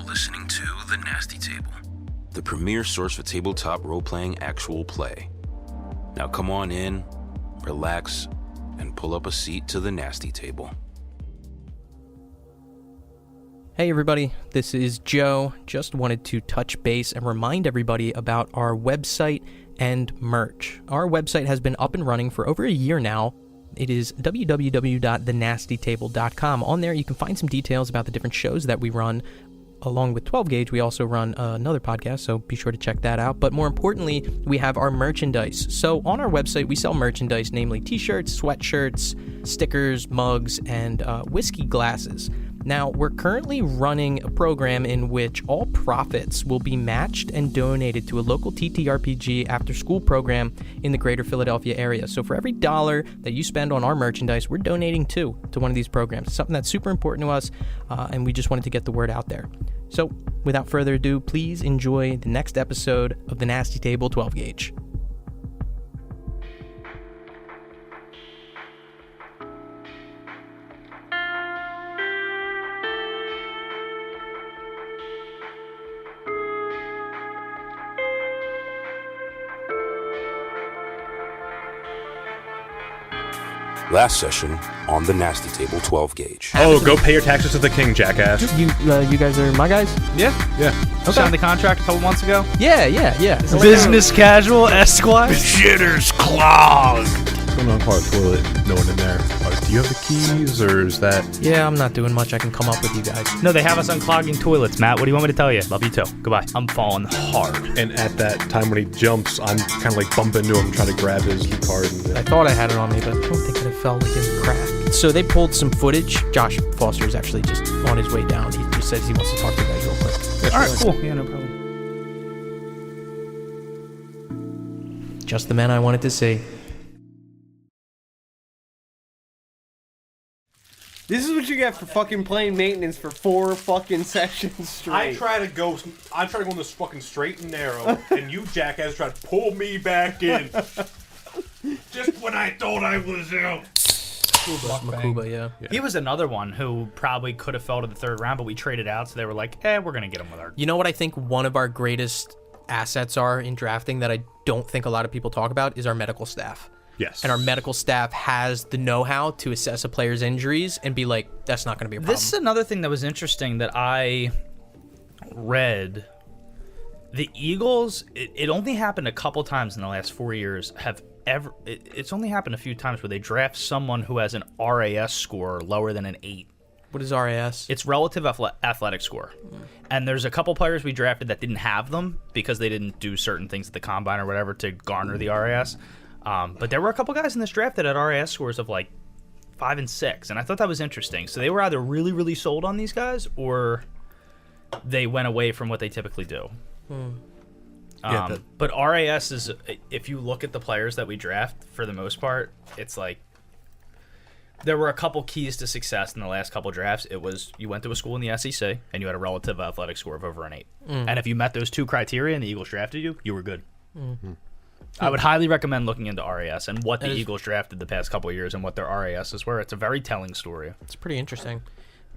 listening to The Nasty Table, the premier source for tabletop role-playing actual play. Now come on in, relax, and pull up a seat to The Nasty Table. Hey everybody, this is Joe. Just wanted to touch base and remind everybody about our website and merch. Our website has been up and running for over a year now. It is www.thenastytable.com. On there, you can find some details about the different shows that we run. Along with 12 Gauge, we also run another podcast, so be sure to check that out. But more importantly, we have our merchandise. So on our website, we sell merchandise, namely t-shirts, sweatshirts, stickers, mugs, and whiskey glasses. Now, we're currently running a program in which all profits will be matched and donated to a local TTRPG after-school program in the greater Philadelphia area. So for every dollar that you spend on our merchandise, we're donating to one of these programs. It's something that's super important to us, and we just wanted to get the word out there. So without further ado, please enjoy the next episode of The Nasty Table 12 Gauge. Last session on The Nasty Table 12 Gauge. Oh, go pay your taxes to the king, jackass. You guys are my guys? Yeah. Okay. Signed the contract a couple months ago. Yeah. Business casual, Esquire. Shitter's claws. What's going on, car toilet? No one in there. Do you have the keys, or is that... Yeah, I'm not doing much. I can come up with you guys. No, they have us unclogging toilets, Matt. What do you want me to tell you? Love you too. Goodbye. I'm falling hard. And at that time when he jumps, I'm kind of like bump into him, trying to grab his key card. I thought I had it on me, but I don't think that it fell like in the crack. So they pulled some footage. Josh Foster is actually just on his way down. He just says he wants to talk to you guys real quick. All right, cool. Yeah, no problem. Just the man I wanted to see. This is what you get for fucking playing maintenance for 4 fucking sessions straight. I try to go on this fucking straight and narrow, and you jackass try to pull me back in. Just when I thought I was out. Makuba, yeah. He was another one who probably could have fell to the third round, but we traded out, so they were like, we're going to get him with our... You know what I think one of our greatest assets are in drafting that I don't think a lot of people talk about is our medical staff. Yes. And our medical staff has the know-how to assess a player's injuries and be like, that's not going to be a problem. This is another thing that was interesting that I read. The Eagles, it only happened a couple times in the last 4 years, it's only happened a few times where they draft someone who has an RAS score lower than an 8. What is RAS? It's relative athletic score. And there's a couple players we drafted that didn't have them because they didn't do certain things at the combine or whatever to garner the RAS. But there were a couple guys in this draft that had RAS scores of like 5 and 6, and I thought that was interesting. So they were either really, really sold on these guys, or they went away from what they typically do. But RAS is, if you look at the players that we draft, for the most part, it's like there were a couple keys to success in the last couple drafts. It was you went to a school in the SEC and you had a relative athletic score of over an 8. And if you met those 2 criteria and the Eagles drafted you, you were good. I would highly recommend looking into RAS and what the Eagles drafted the past couple of years and what their RASs were. It's a very telling story. It's pretty interesting.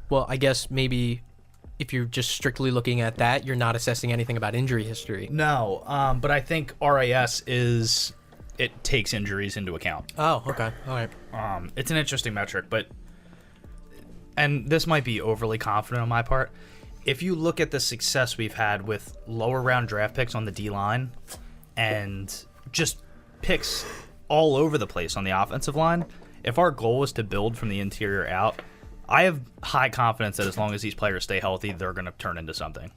Well, I guess maybe if you're just strictly looking at that, you're not assessing anything about injury history. No, but I think RAS it takes injuries into account. Oh, okay. All right. It's an interesting metric, and this might be overly confident on my part. If you look at the success we've had with lower round draft picks on the D-line and just picks all over the place on the offensive line, if our goal is to build from the interior out, I have high confidence that as long as these players stay healthy, they're going to turn into something.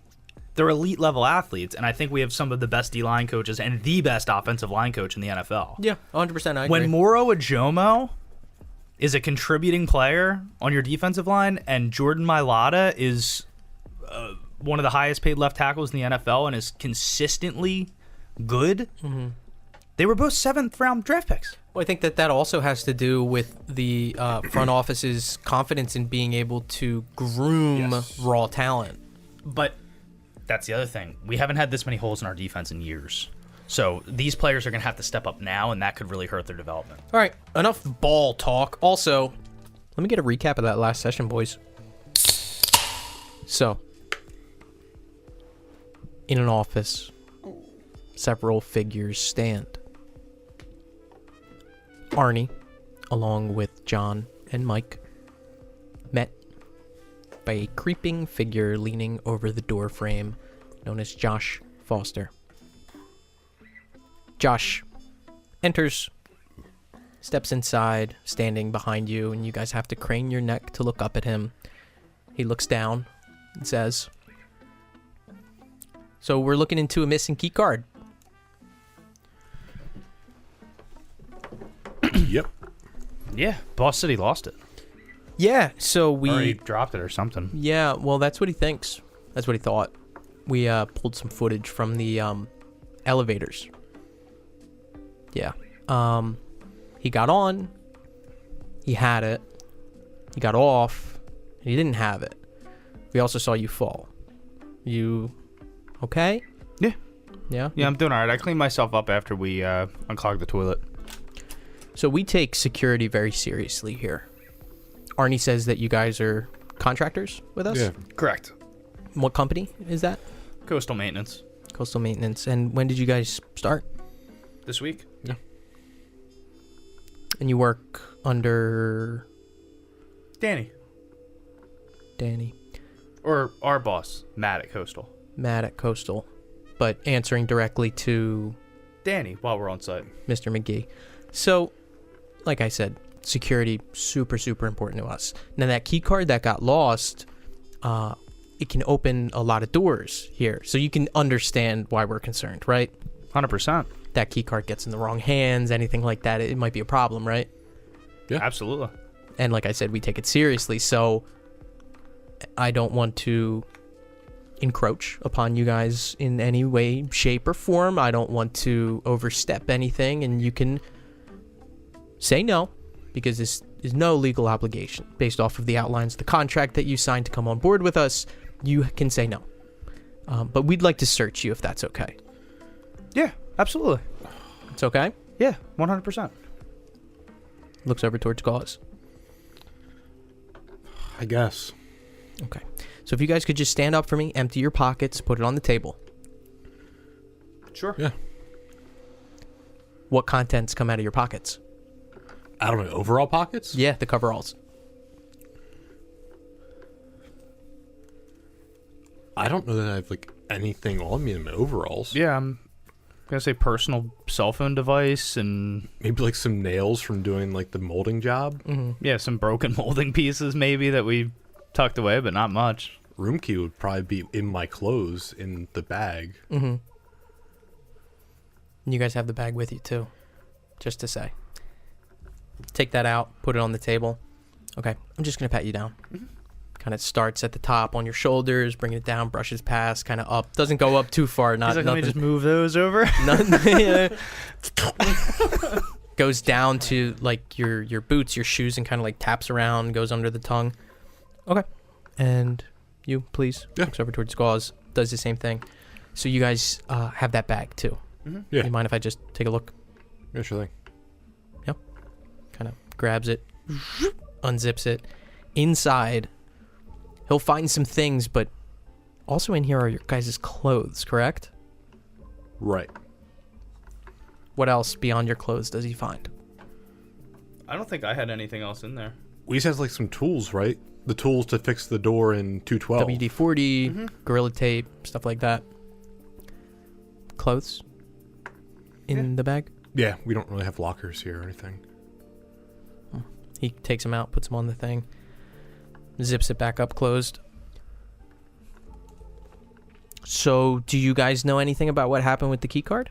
They're elite level athletes, and I think we have some of the best D-line coaches and the best offensive line coach in the NFL. Yeah, 100%. I agree. When Moro Ajomo is a contributing player on your defensive line, and Jordan Mailata is one of the highest paid left tackles in the NFL and is consistently good, they were both 7th round draft picks. Well, I think that also has to do with the front office's confidence in being able to groom raw talent. But that's the other thing. We haven't had this many holes in our defense in years. So these players are going to have to step up now, and that could really hurt their development. All right, enough ball talk. Also, let me get a recap of that last session, boys. So, In an office, several figures stand. Arnie, along with John and Mike, met by a creeping figure leaning over the door frame known as Josh Foster. Josh enters, steps inside, standing behind you, and you guys have to crane your neck to look up at him. He looks down and says, "So we're looking into a missing key card." Yep. Yeah, boss said he lost it. Yeah, so we... Or he dropped it or something. Yeah, well, that's what he thinks. That's what he thought. We pulled some footage from the elevators. Yeah. He got on. He had it. He got off. He didn't have it. We also saw you fall. You okay? Yeah. Yeah? Yeah, I'm doing all right. I cleaned myself up after we unclogged the toilet. So we take security very seriously here. Arnie says that you guys are contractors with us? Yeah. Correct. What company is that? Coastal maintenance. Coastal Maintenance. And when did you guys start? This week? Yeah. And you work under Danny. Danny. Or our boss, Matt at Coastal. Matt at Coastal, but answering directly to Danny, while we're on site. Mr. McGee. So, like I said, security, super, super important to us. Now, that key card that got lost, it can open a lot of doors here. So you can understand why we're concerned, right? 100%. That key card gets in the wrong hands, anything like that, it might be a problem, right? Yeah. Absolutely. And like I said, we take it seriously, so I don't want to encroach upon you guys in any way, shape, or form. I don't want to overstep anything, and you can say no, because this is no legal obligation. Based off of the outlines of the contract that you signed to come on board with us, you can say no. But we'd like to search you if that's okay. Yeah, absolutely. It's okay? Yeah, 100%. Looks over towards Gauze. I guess. Okay. So if you guys could just stand up for me, empty your pockets, put it on the table. Sure. Yeah. What contents come out of your pockets? Out of my overall pockets? Yeah, the coveralls. I don't know that I have like anything on me in my overalls. Yeah, I'm gonna say personal cell phone device and Maybe like some nails from doing like the molding job. yeah, some broken molding pieces maybe that we tucked away, but not much. Room key would probably be in my clothes in the bag. Mm-hmm. You guys have the bag with you too, just to say. Take that out, put it on the table. Okay, I'm just gonna pat you down. Mm-hmm. Kind of starts at the top on your shoulders, bring it down, brushes past, kind of up. Doesn't go up too far. Not He's like, let me nothing. just move those over. Yeah. Goes down to like your boots, your shoes, and kind of like taps around, goes under the tongue. Okay. And you, please. Yeah. Looks over towards Gauze, does the same thing. So you guys have that bag too. Mm-hmm. Yeah. You mind if I just take a look? Yeah, sure thing. Kind of grabs it, unzips it. Inside, he'll find some things, but also in here are your guys' clothes, correct? Right. What else beyond your clothes does he find? I don't think I had anything else in there. We just have like some tools, right? The tools to fix the door in 212. WD-40, Gorilla Tape, stuff like that. Clothes in the bag? Yeah, we don't really have lockers here or anything. He takes them out, puts them on the thing, zips it back up closed. So, do you guys know anything about what happened with the key card?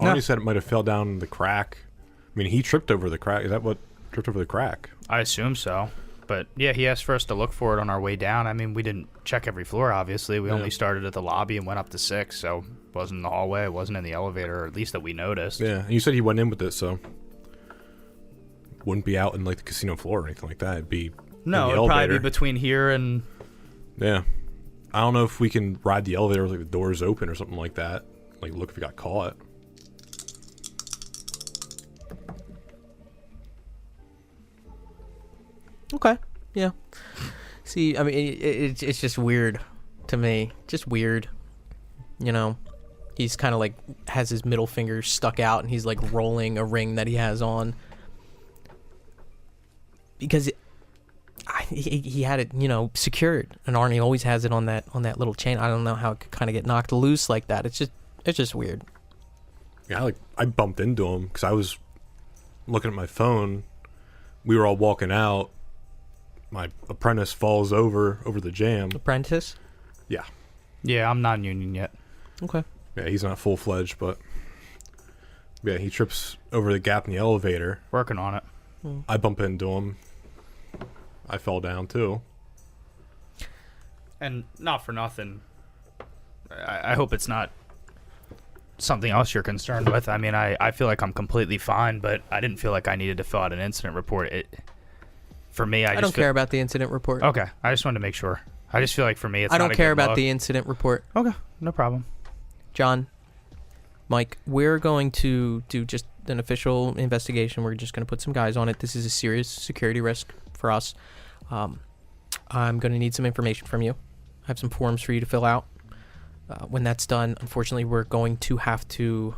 Arnie said it might have fell down the crack. I mean, he tripped over the crack. Is that what tripped over the crack? I assume so. But yeah, he asked for us to look for it on our way down. I mean, we didn't check every floor, obviously. We only started at the lobby and went up to 6, so it wasn't in the hallway, it wasn't in the elevator, or at least that we noticed. Yeah, and you said he went in with it, so wouldn't be out in like the casino floor or anything like that. It'd be No, in the it'd probably be elevator. between here and... Yeah, I don't know if we can ride the elevator with like the doors open or something like that. Like, look if we got caught. Okay, yeah. See, I mean, it's just weird to me. Just weird. You know, he's kind of like has his middle finger stuck out and he's like rolling a ring that he has on. Because he had it, you know, secured. And Arnie always has it on that little chain. I don't know how it could kind of get knocked loose like that. It's just weird. Yeah, I bumped into him because I was looking at my phone. We were all walking out. My apprentice falls over the jam. Apprentice? Yeah. Yeah, I'm not in union yet. Okay. Yeah, he's not full-fledged, but yeah, he trips over the gap in the elevator. Working on it. I bump into him. I fell down too. And not for nothing, I hope it's not something else you're concerned with. I mean, I feel like I'm completely fine, but I didn't feel like I needed to fill out an incident report. For me, I don't care about the incident report. Okay, I just wanted to make sure. I just feel like for me, it's I not don't a care good about look. the incident report. Okay, no problem. John, Mike, we're going to do just an official investigation. We're just going to put some guys on it. This is a serious security risk for us. I'm going to need some information from you. I have some forms for you to fill out. When that's done, unfortunately, we're going to have to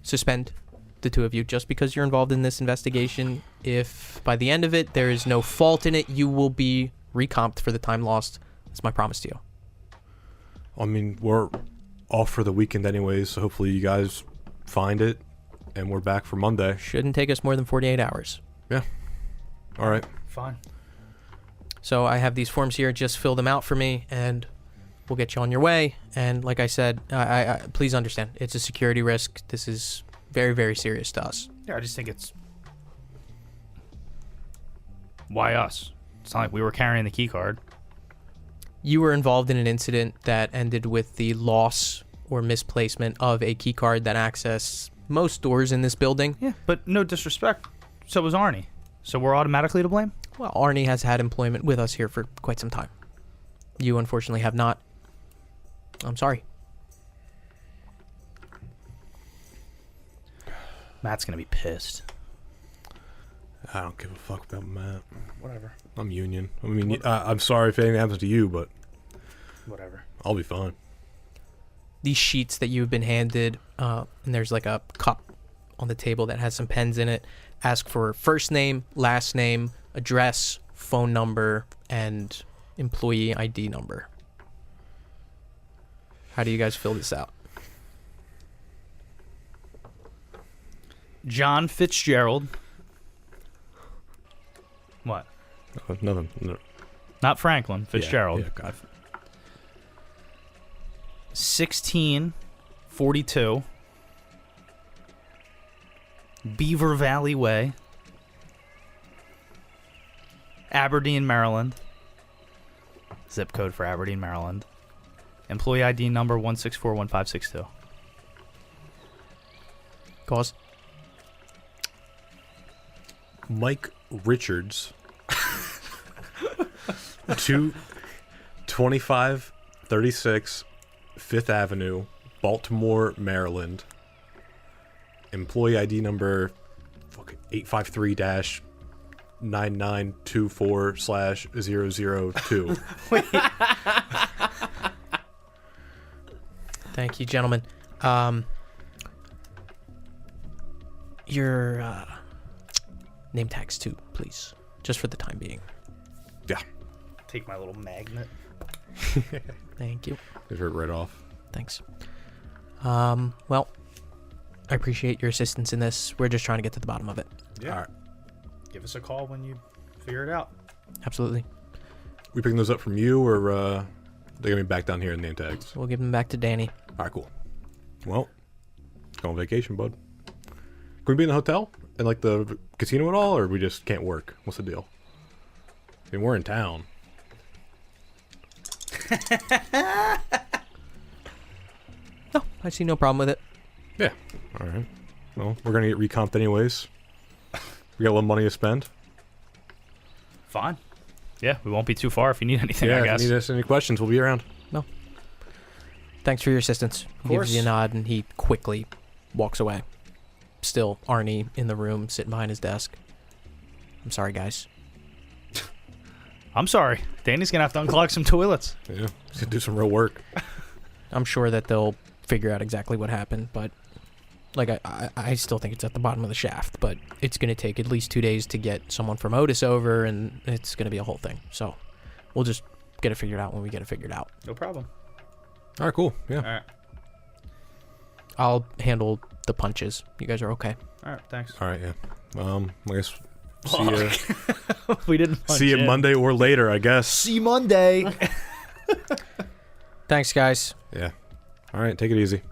suspend the two of you just because you're involved in this investigation. If by the end of it there is no fault in it, you will be recomped for the time lost. That's my promise to you. I mean, we're off for the weekend anyways, so hopefully you guys find it and we're back for Monday. Shouldn't take us more than 48 hours. Yeah. All right. Fine. So I have these forms here. Just fill them out for me, and we'll get you on your way. And like I said, I please understand, it's a security risk. This is very, very serious to us. Yeah, I just think it's... Why us? It's not like we were carrying the key card. You were involved in an incident that ended with the loss or misplacement of a key card that accessed most doors in this building. Yeah, but no disrespect. So was Arnie. So we're automatically to blame? Well, Arnie has had employment with us here for quite some time. You, unfortunately, have not. I'm sorry. Matt's gonna be pissed. I don't give a fuck about Matt. Whatever. I'm union. I mean, I'm sorry if anything happens to you, but Whatever. I'll be fine. These sheets that you've been handed, and there's like a cup on the table that has some pens in it, ask for first name, last name, address, phone number, and employee ID number. How do you guys fill this out? John Fitzgerald. What? Nothing. No. Not Franklin. Fitzgerald. Yeah, God. 1642 Beaver Valley Way, Aberdeen, Maryland. Zip code for Aberdeen, Maryland. Employee ID number 1641562. Cause? Mike Richards. 2536 5th Avenue, Baltimore, Maryland. Employee ID number 853-9924/002. Thank you, gentlemen. Your name tags too, please. Just for the time being. Yeah. Take my little magnet. Thank you. Just heard right off. Thanks. Well, I appreciate your assistance in this. We're just trying to get to the bottom of it. Yeah. All right. Give us a call when you figure it out. Absolutely. We picking those up from you, or they're gonna be back down here in name tags? We'll give them back to Danny. All right, cool. Well, go on vacation, bud. Can we be in the hotel and like the casino at all, or we just can't work? What's the deal? I mean, we're in town. No, I see no problem with it. Yeah. All right. Well, we're gonna get recomped anyways. We got a little money to spend. Fine. Yeah, we won't be too far if you need anything, I guess. If you need us any questions, we'll be around. No. Thanks for your assistance. He gives you a nod and he quickly walks away. Still, Arnie in the room, sitting behind his desk. I'm sorry, guys. I'm sorry. Danny's going to have to unclog some toilets. Yeah, he's gonna do some real work. I'm sure that they'll figure out exactly what happened, but like I still think it's at the bottom of the shaft, but it's going to take at least 2 days to get someone from Otis over, and it's going to be a whole thing. So we'll just get it figured out when we get it figured out. No problem. All right, cool. Yeah. All right. I'll handle the punches. You guys are okay. All right, thanks. All right, yeah. I guess see you. We didn't punch See you in. Monday or later, I guess. See you Monday. Thanks, guys. Yeah. All right, take it easy.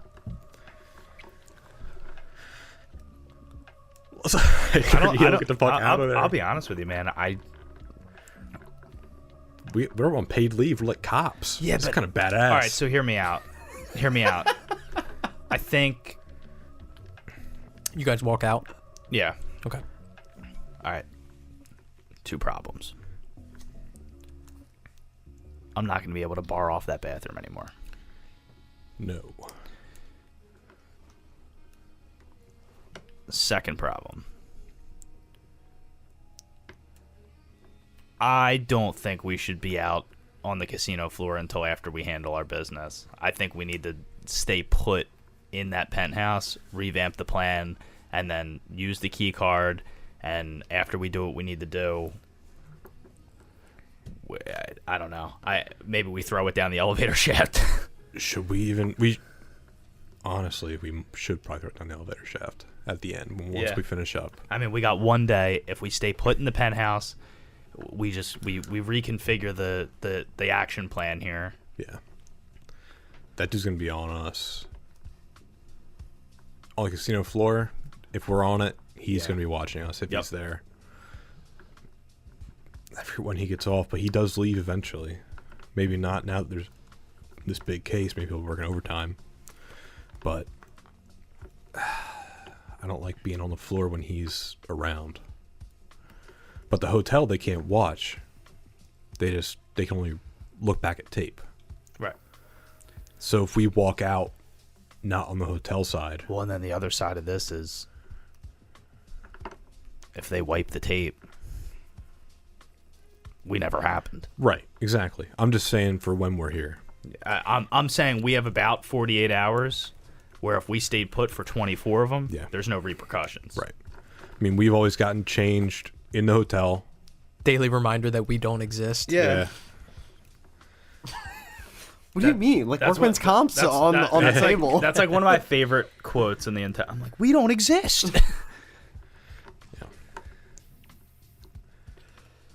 You gotta get the fuck out of there. I'll be honest with you, man. We're on paid leave. We're like cops. Yeah, it's but- kind of badass. All right, so hear me out. I think, You guys walk out. yeah. Okay. All right. 2 problems. I'm not going to be able to bar off that bathroom anymore. No. Second problem. I don't think we should be out on the casino floor until after we handle our business. I think we need to stay put in that penthouse, revamp the plan, and then use the key card. And after we do what we need to do, I don't know. Maybe we throw it down the elevator shaft. Should we honestly, we should probably throw it down the elevator shaft at the end once we finish up. I mean, we got 1 day. If we stay put in the penthouse, we reconfigure the action plan here. Yeah. That dude's gonna be on us. On the casino floor, if we're on it, he's gonna be watching us if he's there. I forget when he gets off, but he does leave eventually. Maybe not now that there's this big case. Maybe he'll work in overtime. But I don't like being on the floor when he's around. But the hotel, they can't watch. They can only look back at tape. Right. So if we walk out not on the hotel side. Well, and then the other side of this is if they wipe the tape, we never happened. Right, exactly. I'm just saying for when we're here. I'm saying we have about 48 hours where if we stayed put for 24 of them, there's no repercussions. Right. I mean, we've always gotten changed in the hotel. Daily reminder that we don't exist. Yeah. What do you mean? Like workman's comp's on the table. That's like one of my favorite quotes in the entire. I'm like, we don't exist. Yeah.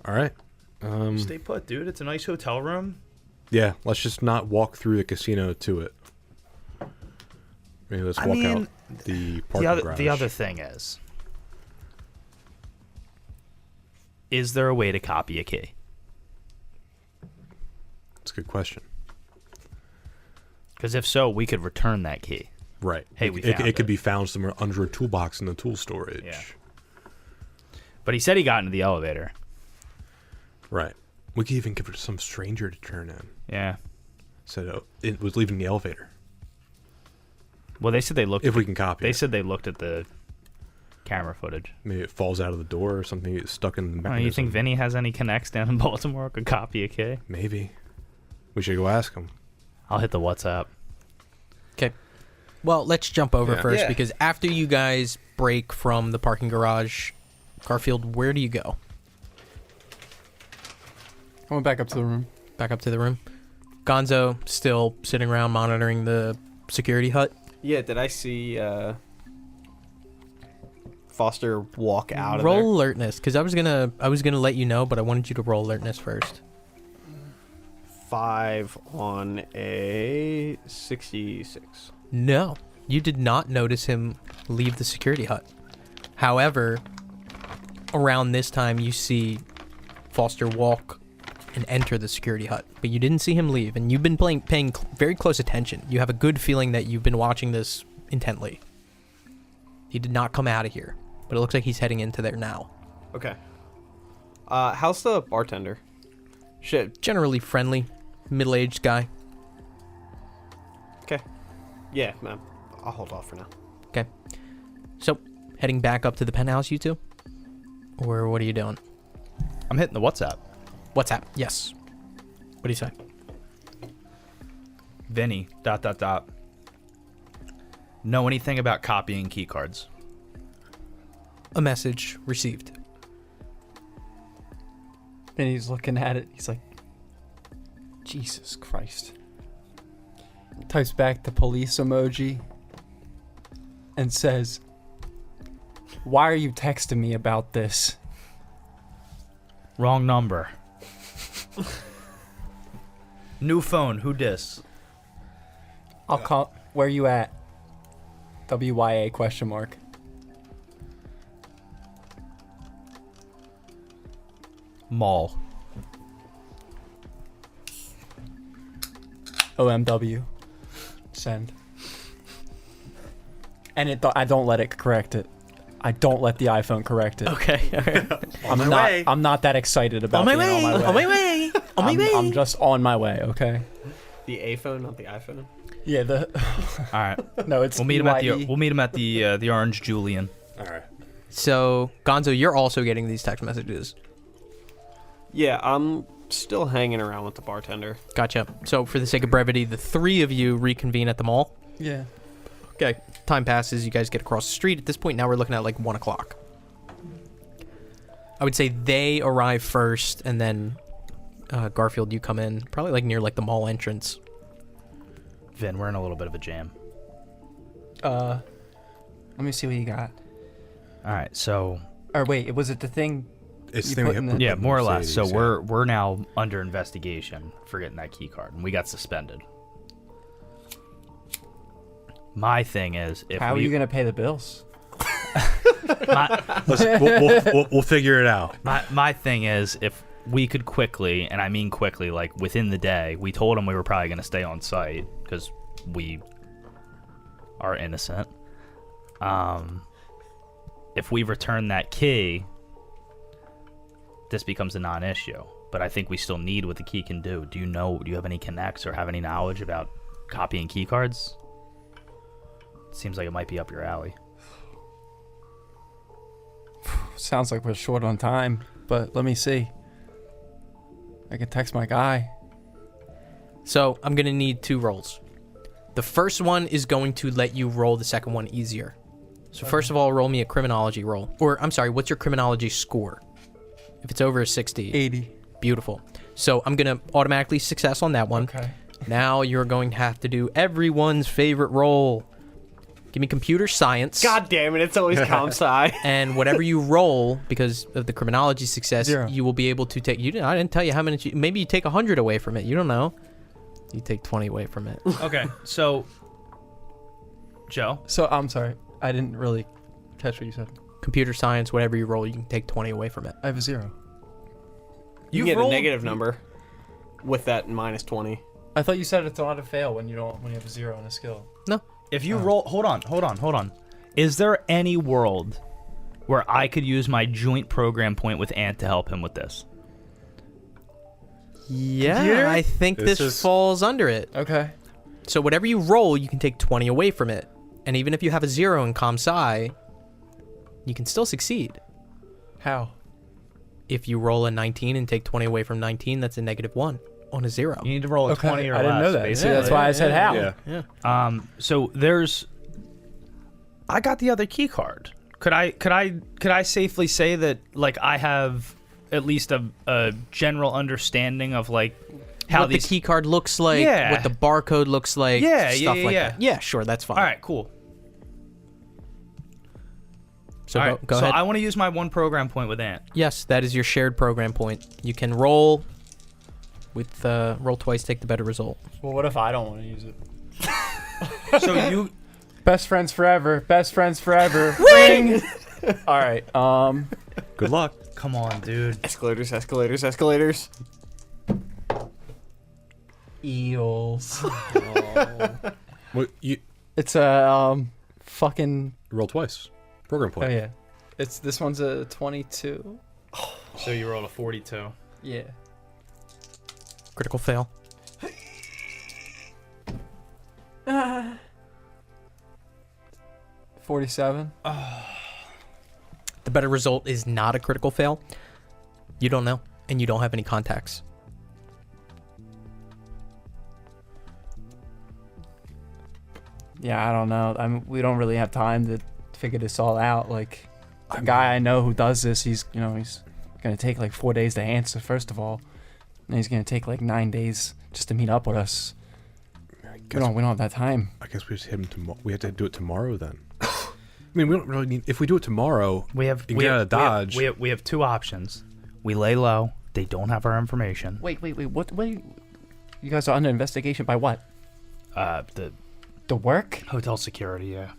All right. Stay put, dude. It's a nice hotel room. Yeah, let's just not walk through the casino to it. Maybe let's walk out the parking garage. The other thing is there a way to copy a key? That's a good question. Because if so, we could return that key. Right. Hey, it could be found somewhere under a toolbox in the tool storage. Yeah. But he said he got into the elevator. Right. We could even give it to some stranger to turn in. Yeah. Said it was leaving the elevator. Well, they said they looked. If we can copy They it. said they looked at the camera footage. Maybe it falls out of the door or something. It's stuck in the mechanism. You think Vinny has any connects down in Baltimore could copy a key? Maybe. We should go ask him. I'll hit the WhatsApp. Okay. Well, let's jump over first Yeah. because after you guys break from the parking garage, Garfield, where do you go? I went back up to the room. Back up to the room. Gonzo still sitting around monitoring the security hut. Yeah, did I see Foster walk out of roll there? alertness, because I was gonna let you know, but I wanted you to roll alertness first. 5 on a 66. No, you did not notice him leave the security hut. However, around this time you see Foster walk and enter the security hut, but you didn't see him leave, and you've been paying very close attention. You have a good feeling that you've been watching this intently. He did not come out of here, but it looks like he's heading into there now. Okay. How's the bartender? Shit. Generally friendly, middle-aged guy. Okay. Yeah, man. I'll hold off for now. Okay. So, heading back up to the penthouse, you two? Or what are you doing? I'm hitting the WhatsApp. WhatsApp. Yes. What do you say? Vinny, ... Know anything about copying key cards? A message received. And he's looking at it. He's like, Jesus Christ. Types back the police emoji and says, why are you texting me about this? Wrong number. New phone, who dis? I'll call. Where you at? WYA question mark. Mall. OMW. Send. And I don't let it correct it. I don't let the iPhone correct it. Okay. I'm not that excited about being on my way. I'm just on my way, okay? The A phone, not the iPhone. Yeah, All right. no, it's We'll meet him at EYE. the Orange Julian. All right. So, Gonzo, you're also getting these text messages. Yeah, I'm still hanging around with the bartender. Gotcha. So, for the sake of brevity, the three of you reconvene at the mall. Yeah. Okay. Time passes. You guys get across the street. At this point, now we're looking at like 1 o'clock. I would say they arrive first, and then Garfield, you come in. Probably like near like the mall entrance. Vin, we're in a little bit of a jam. Let me see what you got. All right, so Or wait, was it the thing? It's You the thing put we in have the- yeah, more or less. So Mercedes, we're now under investigation for getting that key card, and we got suspended. My thing is, if How are we, you gonna pay the bills? Listen, we'll figure it out. my thing is, if we could quickly, and I mean quickly, like within the day, we told them we were probably going to stay on site because we are innocent. If we return that key, this becomes a non-issue. But I think we still need what the key can do. Do you have any connects or have any knowledge about copying key cards? Seems like it might be up your alley. Sounds like we're short on time, but let me see. I can text my guy. So, I'm going to need 2 rolls. The first one is going to let you roll the second one easier. So, first of all, roll me a criminology roll. Or, I'm sorry, what's your criminology score? If it's over a 60. 80. Beautiful. So, I'm going to automatically success on that one. Okay. Now, you're going to have to do everyone's favorite roll. Give me computer science. God damn it, it's always comp sci. And whatever you roll, because of the criminology success, 0. you will be able to take... I didn't tell you how many... Maybe you take 100 away from it. You don't know. You take 20 away from it. Okay, so Joe, So I'm sorry, I didn't really catch what you said. Computer science, whatever you roll, you can take 20 away from it. I have a 0. You can get a negative number with that minus 20. I thought you said it's not a fail when you have a 0 in a skill. No. if you roll, hold on. Is there any world where I could use my joint program point with Ant to help him with this? Yeah, Computer? I think This this is- falls under it. Okay. So whatever you roll, you can take 20 away from it. And even if you have a 0 in Com Sci, you can still succeed. How? If you roll a 19 and take 20 away from 19, that's a -1 on a 0. You need to roll a Okay, 20 or I didn't less, know that. basically. See, that's why I said how. Yeah. Yeah. So there's. I got the other key card. Could I safely say that like I have at least a general understanding of like how what these the key card looks like, Yeah. what the barcode looks like, Yeah, stuff yeah, like yeah. that. Yeah, sure, that's fine. All right, cool. So All go, right, go so ahead. I want to use my one program point with Ant. Yes, that is your shared program point. You can roll with roll twice, take the better result. Well, what if I don't want to use it? So you Best friends forever. Best friends forever. Ring. All right. Good luck. come on, dude. Escalators, escalators, escalators. Eels. Well, you It's a fucking. roll twice. Program Oh point. yeah. It's this one's a 22. So you rolled a 42. Yeah. Critical fail. 47. The better result is not a critical fail. You don't know. and you don't have any contacts. Yeah, I don't know. I mean, we don't really have time to figure this all out. Like, the guy I know who does this, he's gonna take like 4 days to answer, first of all, and he's gonna take like 9 days just to meet up with us. We don't have that time. I guess we just hit him tomorrow. We have to do it tomorrow then. I mean, we don't really need. If we do it tomorrow, We have you can get out of Dodge. We have two options. We lay low. They don't have our information. Wait. What you guys are under investigation by what? The work? hotel security. Yeah.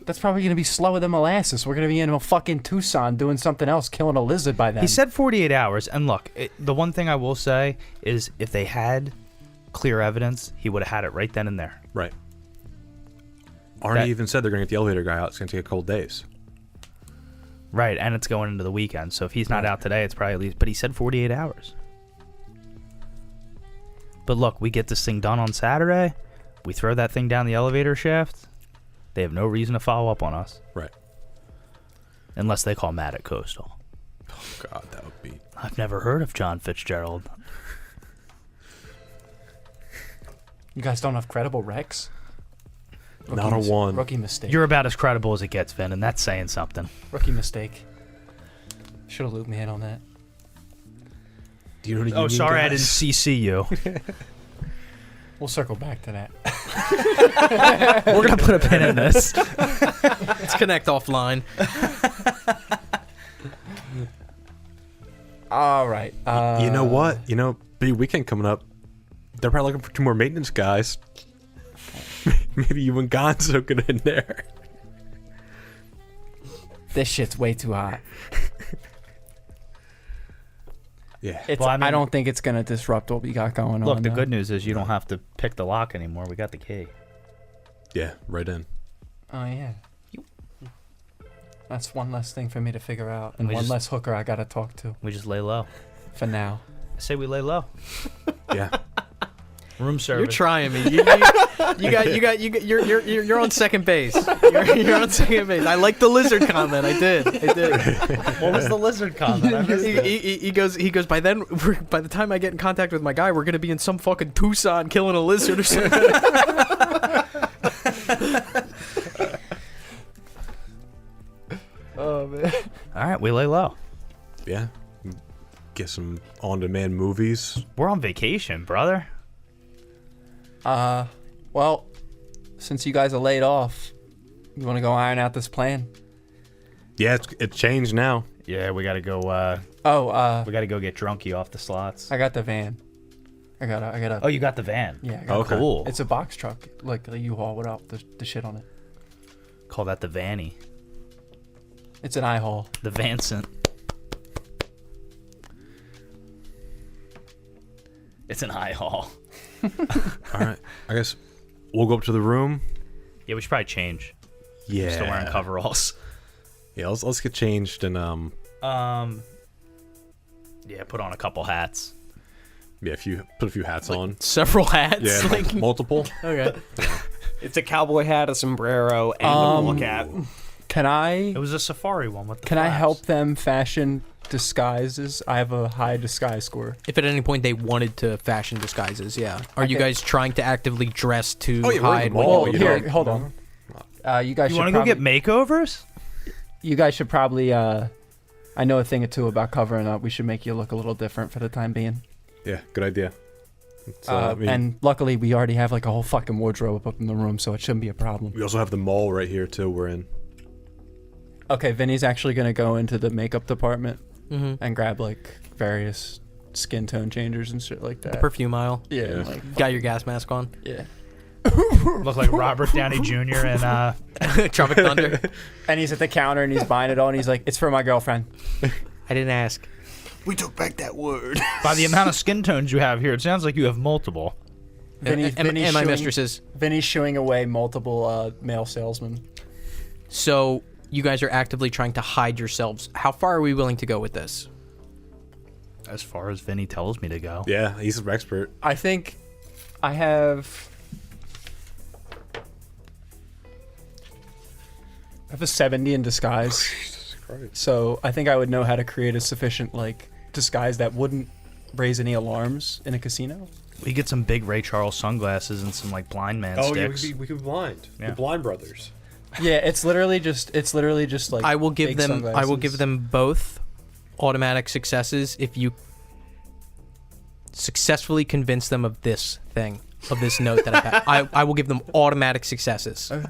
That's probably gonna be slower than molasses. We're gonna be in a fucking Tucson doing something else, killing a lizard by then. He said 48 hours. And look, the one thing I will say is if they had clear evidence, he would have had it right then and there. Right. Arnie even said they're going to get the elevator guy out. It's going to take a couple days. Right, and it's going into the weekend. So if he's not out today, it's probably at least... But he said 48 hours. But look, we get this thing done on Saturday. We throw that thing down the elevator shaft. They have no reason to follow up on us. Right. Unless they call Matt at Coastal. Oh, God, that would be... I've never heard of John Fitzgerald. You guys don't have credible Rex? Not a one. Rookie mistake. You're about as credible as it gets, Vin, and that's saying something. Rookie mistake. Should have looped me in on that. Do you know what Oh, sorry I didn't CC you. We'll circle back to that. We're going to put a pin in this. Let's connect offline. All right. You know what? Big weekend coming up. They're probably looking for 2 more maintenance guys. Maybe you and Gonzo get in there. This shit's way too hot. Yeah. Well, I don't think it's going to disrupt what we got going on. Look, the though. good news is you don't have to pick the lock anymore. We got the key. Yeah, right in. Oh, yeah. That's one less thing for me to figure out. And We one just- less hooker I got to talk to We just lay low. for now. I say we lay low. Yeah. Room service. You're trying me. You're on second base. You're on second base. I like the lizard comment. I did. What was the lizard comment? I missed it. He goes. By the time I get in contact with my guy, we're gonna be in some fucking Tucson killing a lizard or something. Oh, man. All right, we lay low. Yeah. Get some on-demand movies. We're on vacation, brother. Well, since you guys are laid off, you want to go iron out this plan? Yeah, it's changed now. Yeah, we gotta go. We gotta go get Drunky off the slots. I got the van. I got a. Oh, you got the van. Yeah. I got Okay. Cool. It's a box truck, like a U-Haul without the shit on it. Call that the Vanny. It's an I-Haul. The Vancent. It's an I-Haul. All right. I guess we'll go up to the room. Yeah, we should probably change. Yeah. Still wearing coveralls. Yeah, let's get changed and Yeah, put on a couple hats. yeah, put a few hats on. Several hats. Yeah, Like, multiple. okay. It's a cowboy hat, a sombrero, and a ball cap. Can I It was a safari one with the can I flaps. help them fashion disguises? I have a high disguise score. If at any point they wanted to fashion disguises, yeah. Are you Okay. guys trying to actively dress to Oh, yeah, we're in the hide? mall. what- Well, you here, don't- hold on. You guys You should want to go probably, get makeovers? You guys should probably. I know a thing or two about covering up. We should make you look a little different for the time being. Yeah, good idea. I mean, And luckily, we already have like a whole fucking wardrobe up in the room, so it shouldn't be a problem. we also have the mall right here too. We're in. Okay, Vinny's actually gonna go into the makeup department Mhm. and grab like various skin tone changers and shit like that. The perfume aisle. Yeah, Yeah. like Got your gas mask on. yeah. Look like Robert Downey Jr. and Tropic Thunder. And he's at the counter and he's buying it all, and he's like, "It's for my girlfriend." I didn't ask. We took back that word. by the amount of skin tones you have here, it sounds like you have multiple. Vinny, and my mistresses. Vinny's shooing away multiple male salesmen. So you guys are actively trying to hide yourselves. How far are we willing to go with this? As far as Vinny tells me to go. Yeah, he's an expert. I think I have. I have a 70 in disguise. Christ. So I think I would know how to create a sufficient disguise that wouldn't raise any alarms in a casino. We get some big Ray Charles sunglasses and some blind man sticks. We could be blind. Yeah. The Blind Brothers. Yeah, it's literally just like I will give fake them. I will sunglasses. give them both automatic successes if you successfully convince them of this note that I have. I will give them automatic successes. Okay.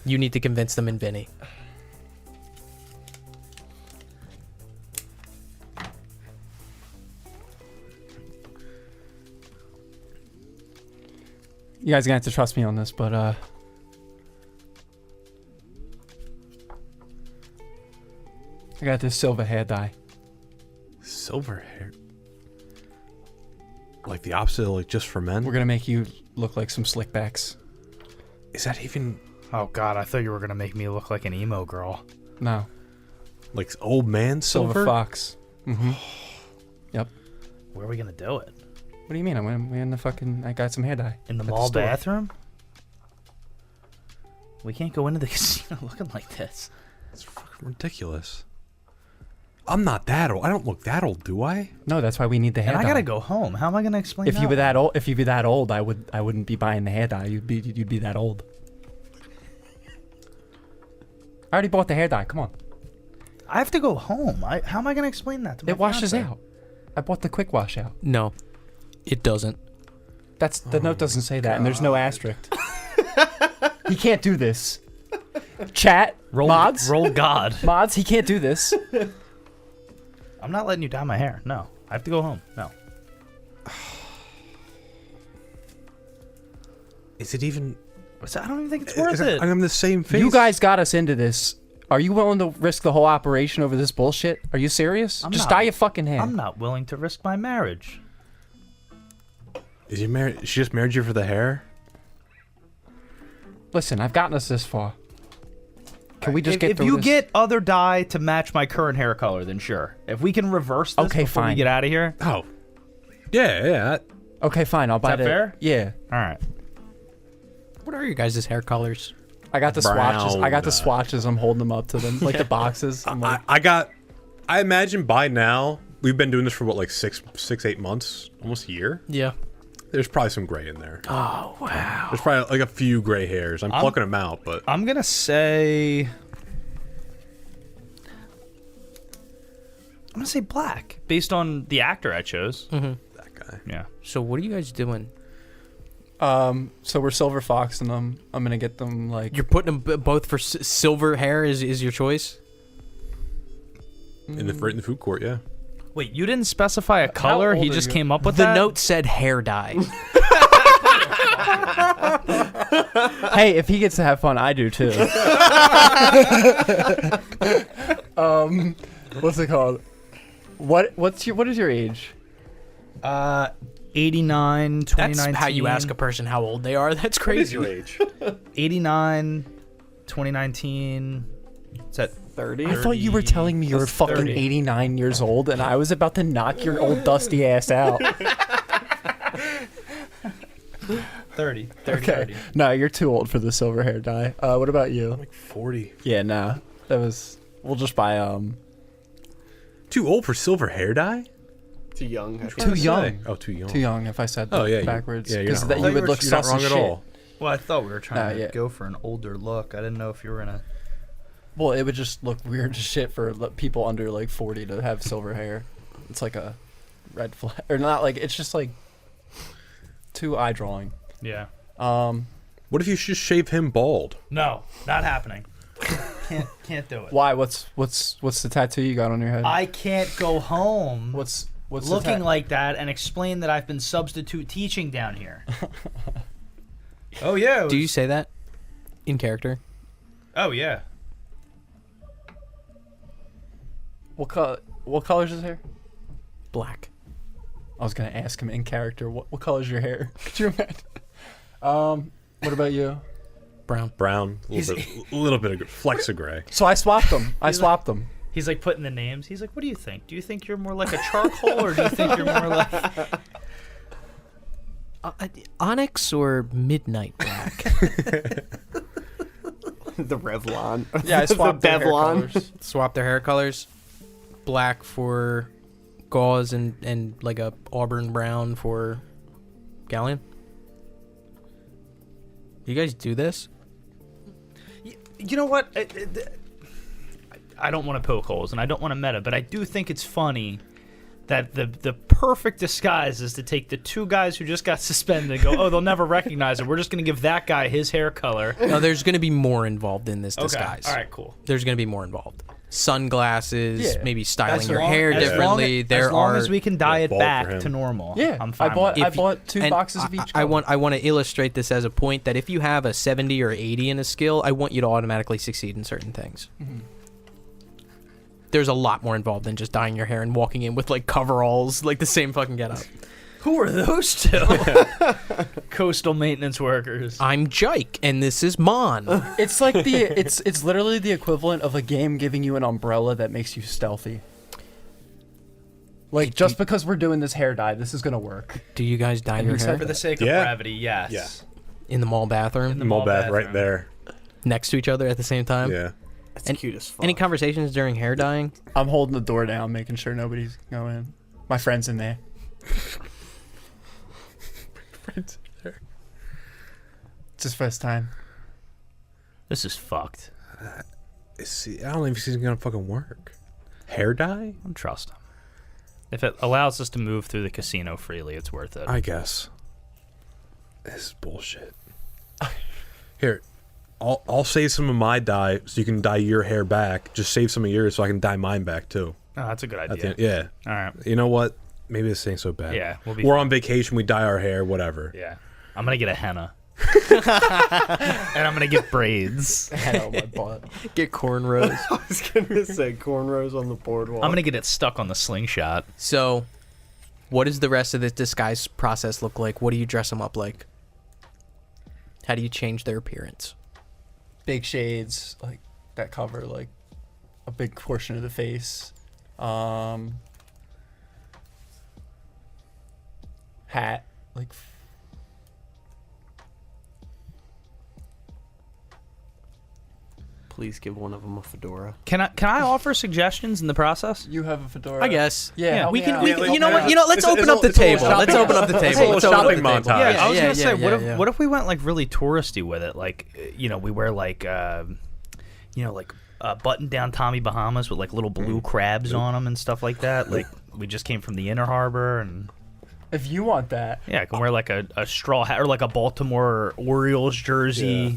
You need to convince them in Vinny. You guys are gonna have to trust me on this, but I got this silver hair dye. Silver hair. Like the opposite, like just for men. We're gonna make you look like some slickbacks. Is that even Oh God, I thought you were gonna make me look like an emo girl. No, like old man silver silver? fox. Mm-hmm. Yep. Where are we gonna do it? What do you mean? I'm in the fucking. I got some hair dye In the at mall store. bathroom? We can't go into the casino looking like this. It's fucking ridiculous. I'm not that old. I don't look that old, do I? No, that's why we need the hair And I dye. gotta go home. How am I gonna explain If that? you were that old, I wouldn't be buying the hair dye. You'd be that old. I already bought the hair dye. Come on. I have to go home. How am I gonna explain that to my It washes fiance? out. I bought the quick wash out. No, it doesn't. That's the note doesn't say that, and there's no asterisk. He can't do this. Chat mods, Roll God. mods. He can't do this. I'm not letting you dye my hair. No. I have to go home. No. Is it even? I don't even think it's worth it. I'm the same face. You guys got us into this. Are you willing to risk the whole operation over this bullshit? Are you serious? I'm Just not. dye your fucking hair. I'm not willing to risk my marriage. Is you married? She just married you for the hair? Listen, I've gotten us this far. Can we just get if through you this? get other dye to match my current hair color, then sure. If we can reverse this Okay, before we fine. get out of here. Oh, yeah. Okay, fine. I'll buy that fair? Yeah. All right. What are your guys' hair colors? I got the swatches. I got the Brown. swatches. I'm holding them up to them, like the boxes. I'm like, I imagine by now we've been doing this for what, like 8 months, almost a year. Yeah. There's probably some gray in there. Oh wow. There's probably like a few gray hairs. I'm plucking them out, but I'm gonna say black, based on the actor I chose. that guy. Yeah. So what are you guys doing? so we're silver fox, and I'm gonna get them like. You're putting them both for silver hair is your choice? In the food court, yeah. Wait, you didn't specify a color? old He are just you? came up with The that? note said hair dye. Hey, if he gets to have fun, I do too. What's it called? What is your age? 89, 2019. That's how you ask a person how old they are. That's crazy. age? 89, 2019. Is that 30? I thought you were telling me you were fucking 30. 89 years old, and I was about to knock your old dusty ass out. 30. Okay. No, you're too old for the silver hair dye. What about you? I'm like 40. Yeah, nah. That was. We'll just buy Too old for silver hair dye? Too young. I Too think. young. Oh, too young. Too young. If I said that Oh, yeah. backwards, Yeah, you're not that wrong. you would look You're not sus wrong as at shit. all. Well, I thought we were trying to yeah. go for an older look. I didn't know if you were gonna. Well, it would just look weird as shit for people under like 40 to have silver hair. It's like a red flag, or not like it's just like too eye drawing. Yeah. What if you just shave him bald? No, not happening. Can't do it. Why? What's the tattoo you got on your head? I can't go home. What's looking like that and explain that I've been substitute teaching down here. Oh yeah. Do you say that in character? Oh yeah. What color is his hair? Black. I was gonna ask him in character. What color is your hair? Could you imagine? What about you? Brown. Brown, a little bit of flecks of gray. So I swapped them. He's like putting the names. He's like, "What do you think? Do you think you're more like a charcoal, or do you think you're more like?" Onyx or midnight black? The Revlon. Yeah, I swapped their hair Bevlon. colors. Swap their hair colors. Black for gauze and like a auburn brown for Gallion. You guys do this? You know what? I don't want to poke holes and I don't want to meta, but I do think it's funny that the perfect disguise is to take the two guys who just got suspended and go, oh, they'll never recognize it. We're just going to give that guy his hair color. No, there's going to be more involved in this disguise. All right, cool. There's going to be more involved. Sunglasses, Yeah. maybe styling As your long- hair as differently. As long as we can dye it bald for back him. to normal. Yeah, I'm fine. I bought with it. two and boxes of each. I color. want to illustrate this as a point that if you have a 70 or 80 in a skill, I want you to automatically succeed in certain things. Mm-hmm. There's a lot more involved than just dyeing your hair and walking in with like coveralls, like the same fucking getup. Who are those two? Coastal maintenance workers. I'm Jike, and this is Mon. It's like it's literally the equivalent of a game giving you an umbrella that makes you stealthy. Like, just because we're doing this hair dye, this is gonna work. Do you guys dye And your you hair said For the sake of Yeah. brevity, yes. Yeah. in the mall bathroom the Mall mall bath right bathroom. there. next to each other at the same time? Yeah. That's And- cute as fuck. Any conversations during hair dyeing? I'm holding the door down, making sure nobody's going in. My friend's in there. It's his first time. This is fucked. See, I don't know if he's gonna fucking work. Hair dye? I don't trust him. If it allows us to move through the casino freely, it's worth it. I guess. This is bullshit. Here, I'll save some of my dye so you can dye your hair back. Just save some of yours so I can dye mine back too. Oh, that's a good At idea. the- yeah. All right. You know what? Maybe this ain't so bad. Yeah, we'll be We're fine. on vacation. We dye our hair. Whatever. Yeah. I'm going to get a henna. And I'm going to get braids. Head on my butt. Get cornrows. I was gonna say cornrows on the boardwalk. I'm going to get it stuck on the slingshot. So, what does the rest of this disguise process look like? What do you dress them up like? How do you change their appearance? Big shades, like that cover like a big portion of the face. Hat, like Please give one of them a fedora. Can I offer suggestions in the process? you have a fedora. I guess. Yeah, help we me can. out. We, Yeah, you know help what? me You know. out. Let's It's a open up the little table. shopping- Let's open up the table. little Let's open up shopping the table. montage. Yeah, I was gonna say, yeah. what if we went like really touristy with it? Like, we wear like, button down Tommy Bahamas with like little blue crabs on them and stuff like that. Like, we just came from the Inner Harbor, and If you want that, yeah, I can wear like a straw hat or like a Baltimore Orioles jersey. Yeah.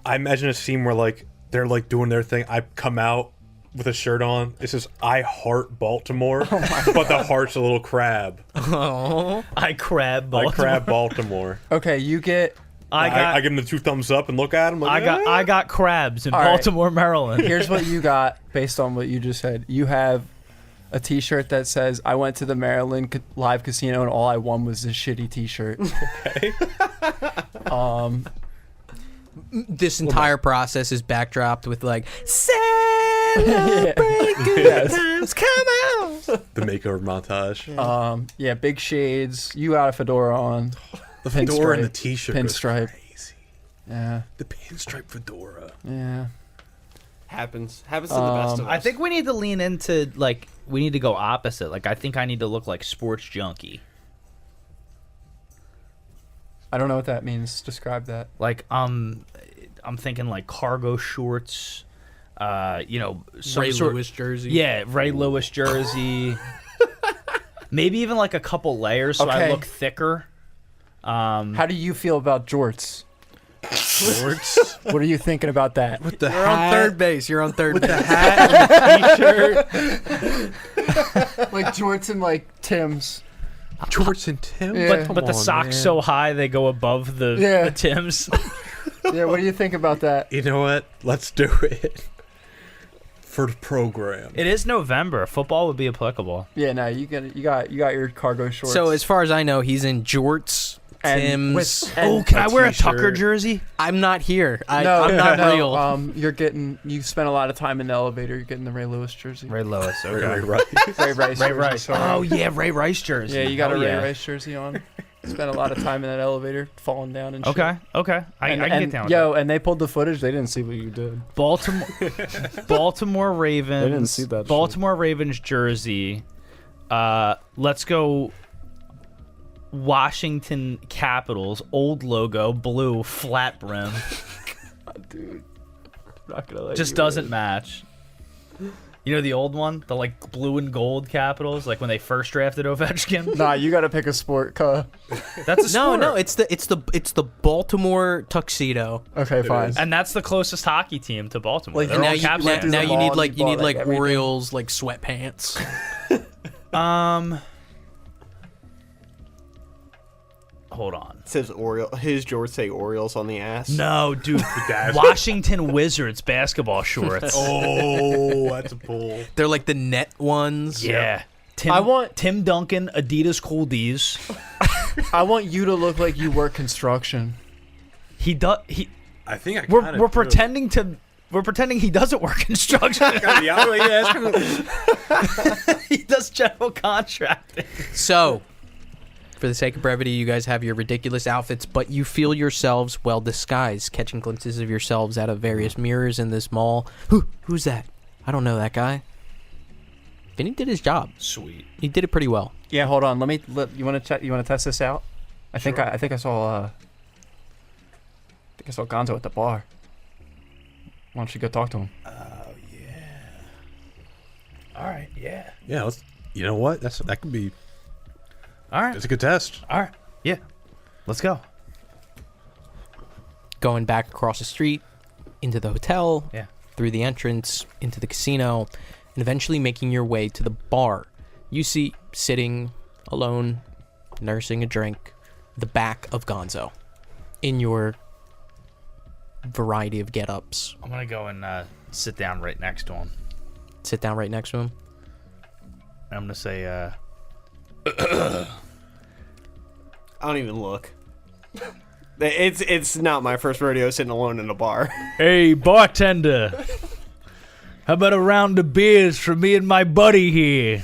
I imagine a scene where like they're like doing their thing. I come out with a shirt on. It says "I heart Baltimore," but the heart's a little crab. Oh. I crab I Baltimore. crab Baltimore. okay, you get. I give him the 2 thumbs up and look at him. Like, I got crabs in All right. Baltimore, Maryland. Here's what you got based on what you just said. You have a T-shirt that says, "I went to the Maryland live casino and all I won was this shitty T-shirt." Okay. This entire process is backdropped with like Yeah. Yes. times come out. The makeover montage. Yeah, big shades. You got a fedora on. The fedora and the pinstripe. t-shirt. goes Pinstripe. Crazy. Yeah, The pinstripe fedora. yeah. Happens to the best of us. I think we need to lean into like we need to go opposite. Like I think I need to look like sports junkie. I don't know what that means. Describe that. Like I'm thinking like cargo shorts. Some Ray sort. Lewis jersey. Yeah, Ray Lewis jersey. Maybe even like a couple layers so I Okay. look thicker. How do you feel about jorts? Shorts What are you thinking about that? with the You're on hat. third base. You're on third With base. the hat and the t-shirt. Like jorts and like Tim's. Shorts and Tim. Yeah. But the socks so high they go above the Yeah. Tims. Yeah, what do you think about that? You know what? Let's do it for the program. It is November. Football would be applicable. Yeah, no, you got your cargo shorts. So as far as I know, he's in jorts, And Tim's. with- and- Oh, can I wear a t-shirt. Tucker jersey? I'm not here. I'm no, not no, real. You spent a lot of time in the elevator. You're getting the Ray Lewis jersey. Ray Lewis. Right. Ray Rice. Ray jersey, Rice. sorry. Oh yeah, Ray Rice jersey. Yeah, you got Hell a Ray yeah. Rice jersey on. spent a lot of time in that elevator, falling down and shit. Okay. I can get down with that. And they pulled the footage. They didn't see what you did. Baltimore Ravens. They didn't see that shit. Baltimore Ravens jersey. Let's go. Washington Capitals, old logo, blue, flat brim. Dude, I'm not gonna let Just you doesn't win. match. You know the old one, the like blue and gold Capitals, like when they first drafted Ovechkin. Nah, you gotta pick a sport, cuh. That's a sport. No, it's the Baltimore tuxedo. Okay, fine. And that's the closest hocky team to Baltimore. Like, They're Now all you, Caps now, fans. now you need like bought, like, everything. Orioles like sweatpants. Hold on. It says his George say Orioles on the ass. No, dude. Washington Wizards basketball shorts. Oh, that's a pull. They're like the net ones. Yeah. Tim Duncan Adidas Cool D's. I want you to look like you work construction. He does. I think We're pretending he doesn't work construction. He does general contracting. So, for the sake of brevity, you guys have your ridiculous outfits, but you feel yourselves well disguised, catching glimpses of yourselves out of various mirrors in this mall. Who's that? I don't know that guy. Vinny did his job. Sweet. He did it pretty well. Yeah, hold on. You want to check? You want to test this out? I think I saw Gonzo at the bar. Why don't you go talk to him? Oh yeah. All right. Yeah. Yeah, let's. You know what? That could be. All right. It's a good test. All right. Yeah. Let's go. Going back across the street, into the hotel, Yeah. through the entrance, into the casino, and eventually making your way to the bar. You see, sitting alone, nursing a drink, the back of Gonzo, in your variety of get-ups. I'm gonna go and sit down right next to him. Sit down right next to him. I'm gonna say, I don't even look. It's not my first rodeo sitting alone in a bar. "Hey, bartender, how about a round of beers for me and my buddy here?"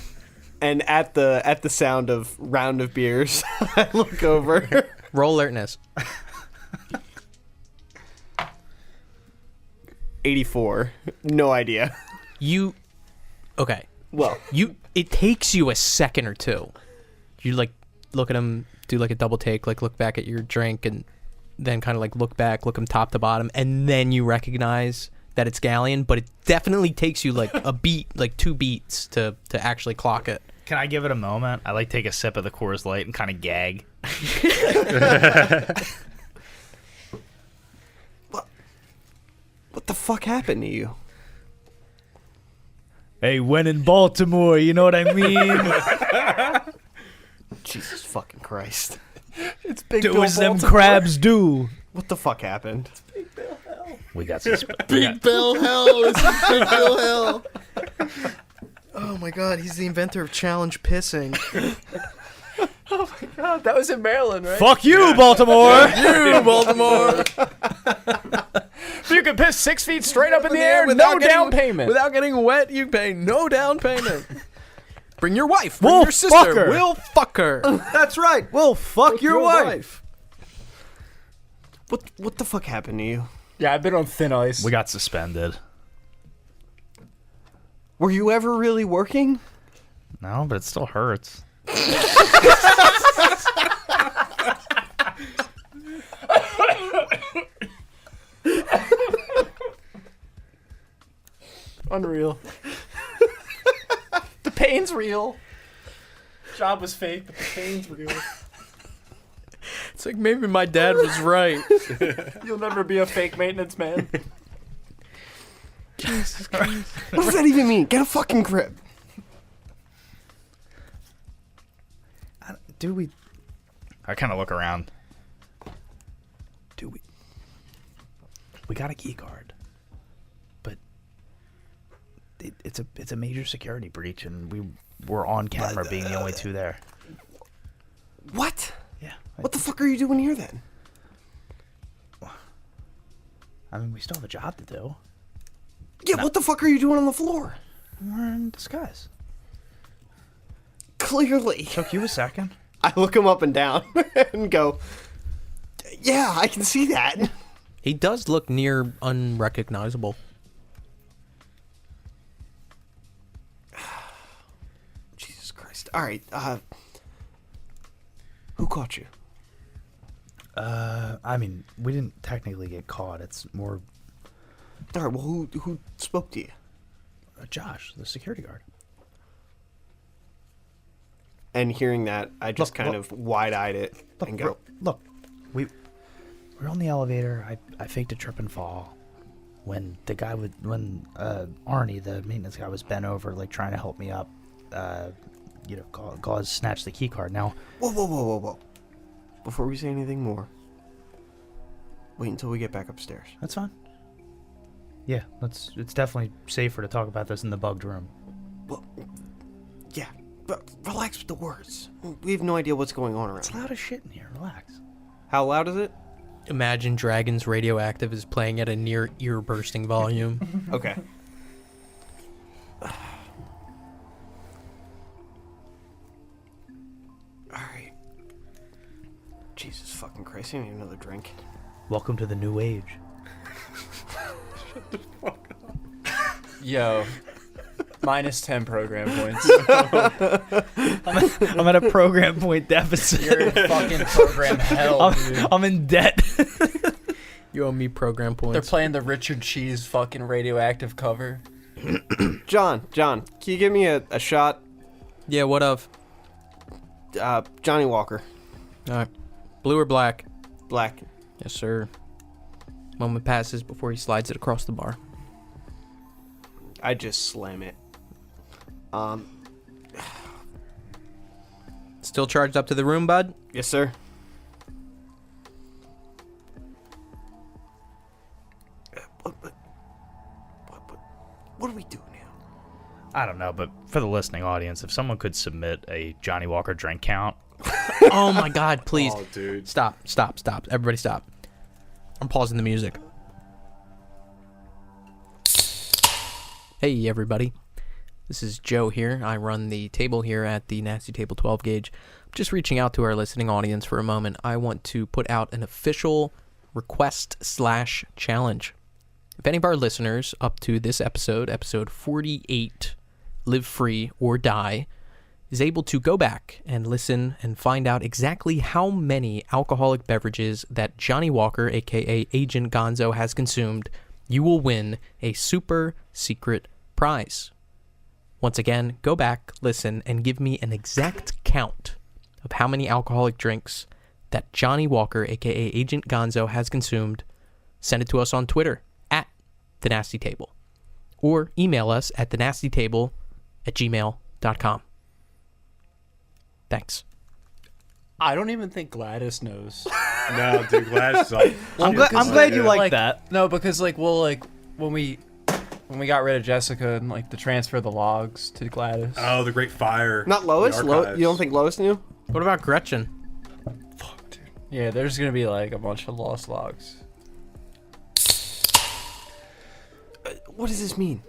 And at the sound of round of beers, I look over. Roll alertness. 84. No idea. Okay. Well, It takes you a second or two. You like look at him, do like a double take, like look back at your drink, and then kind of like look back, look him top to bottom, and then you recognize that it's Gallion. But it definitely takes you like a beat, like 2 beats to actually clock it. Can I give it a moment? I like take a sip of the Coors Light and kind of gag. what the fuck happened to you? Hey, when in Baltimore, you know what I mean? Jesus fucking Christ. It's Big Do Bill as them Baltimore. crabs do. What the fuck happened? We got some. Bill Hill. This is Big Bill Hill. Oh my God, he's the inventor of challenge pissing. God, that was in Maryland, right? Fuck you, Baltimore. You, Baltimore. You can piss 6 feet straight up in the air, no down payment. Without getting wet, you pay no down payment. Bring your wife. Bring We'll your sister. fuck her. We'll fuck her. That's right. Well, fuck your wife. What the fuck happened to you? Yeah, I've been on thin ice. We got suspended. Were you ever really working? No, but it still hurts. Unreal. The pain's real. Job was fake, but the pain's real. It's like maybe my dad was right. You'll never be a fake maintenance man. Jesus Christ. What does that even mean? Get a fucking grip. Do we? I kind of look around. Do we? We got a key card, but it's a major security breach, and we're on camera being the only 2 there. What? Yeah. What the fuck are you doing here then? I mean, we still have a job to do. Yeah, what the fuck are you doing on the floor? We're in disguise. Clearly. Took you a second. I look him up and down and go, yeah, I can see that. He does look near unrecognizable. Jesus Christ. All right. Who caught you? I mean, we didn't technically get caught. It's more All right. Well, who spoke to you? Josh, the security guard. And hearing that, I just Look, kind look. of wide-eyed it and go, Look, we're on the elevator. I faked a trip and fall. When the guy when Arnie, the maintenance guy, was bent over, like trying to help me up, Gauze snatched the key card. Now, whoa. Before we say anything more, wait until we get back upstairs. that's fine. Yeah, it's definitely safer to talk about this in the bugged room. Well, yeah, but relax with the words. We have no idea what's going on around. It's loud as shit in here. Relax. How loud is it? Imagine Dragon's Radioactive is playing at a near ear-bursting volume. Okay. Alright. Jesus fucking Christ, I need another drink. Welcome to the new age. Yo. Minus 10 program points. I'm at a program point deficit. You're in fucking program hell, dude. I'm in debt. You owe me program points. They're playing the Richard Cheese fucking Radioactive cover. John, can you give me a shot? Yeah, what of? Johnny Walker. All right. Blue or black? Black. Yes, sir. Moment passes before he slides it across the bar. I just slam it. Still charged up to the room, bud? Yes, sir. What do we do now? I don't know, but for the listening audience, if someone could submit a Johnny Walker drink count. Oh my god, please. Oh, dude. Stop. Everybody stop. I'm pausing the music. Hey, everybody. This is Joe here. I run the table here at the Nasty Table 12 Gauge. I'm just reaching out to our listening audience for a moment. I want to put out an official request/challenge. If any of our listeners up to this episode 48, Live Free or Die, is able to go back and listen and find out exactly how many alcoholic beverages that Johnny Walker, aka Agent Gonzo, has consumed, you will win a super secret prize. Once again, go back, listen, and give me an exact count of how many alcoholic drinks that Johnny Walker, aka Agent Gonzo, has consumed. Send it to us on Twitter at The Nasty Table, or email us at thenastytable@gmail.com. Thanks. I don't even think Gladys knows. No, dude, Gladys. I'm glad you like that. No, because when we got rid of Jessica and to transfer the logs to Gladys. Oh, the Great Fire. Not Lois? The archives. You don't think Lois knew? What about Gretchen? Fuck, dude. Yeah, there's gonna be a bunch of lost logs. What does this mean?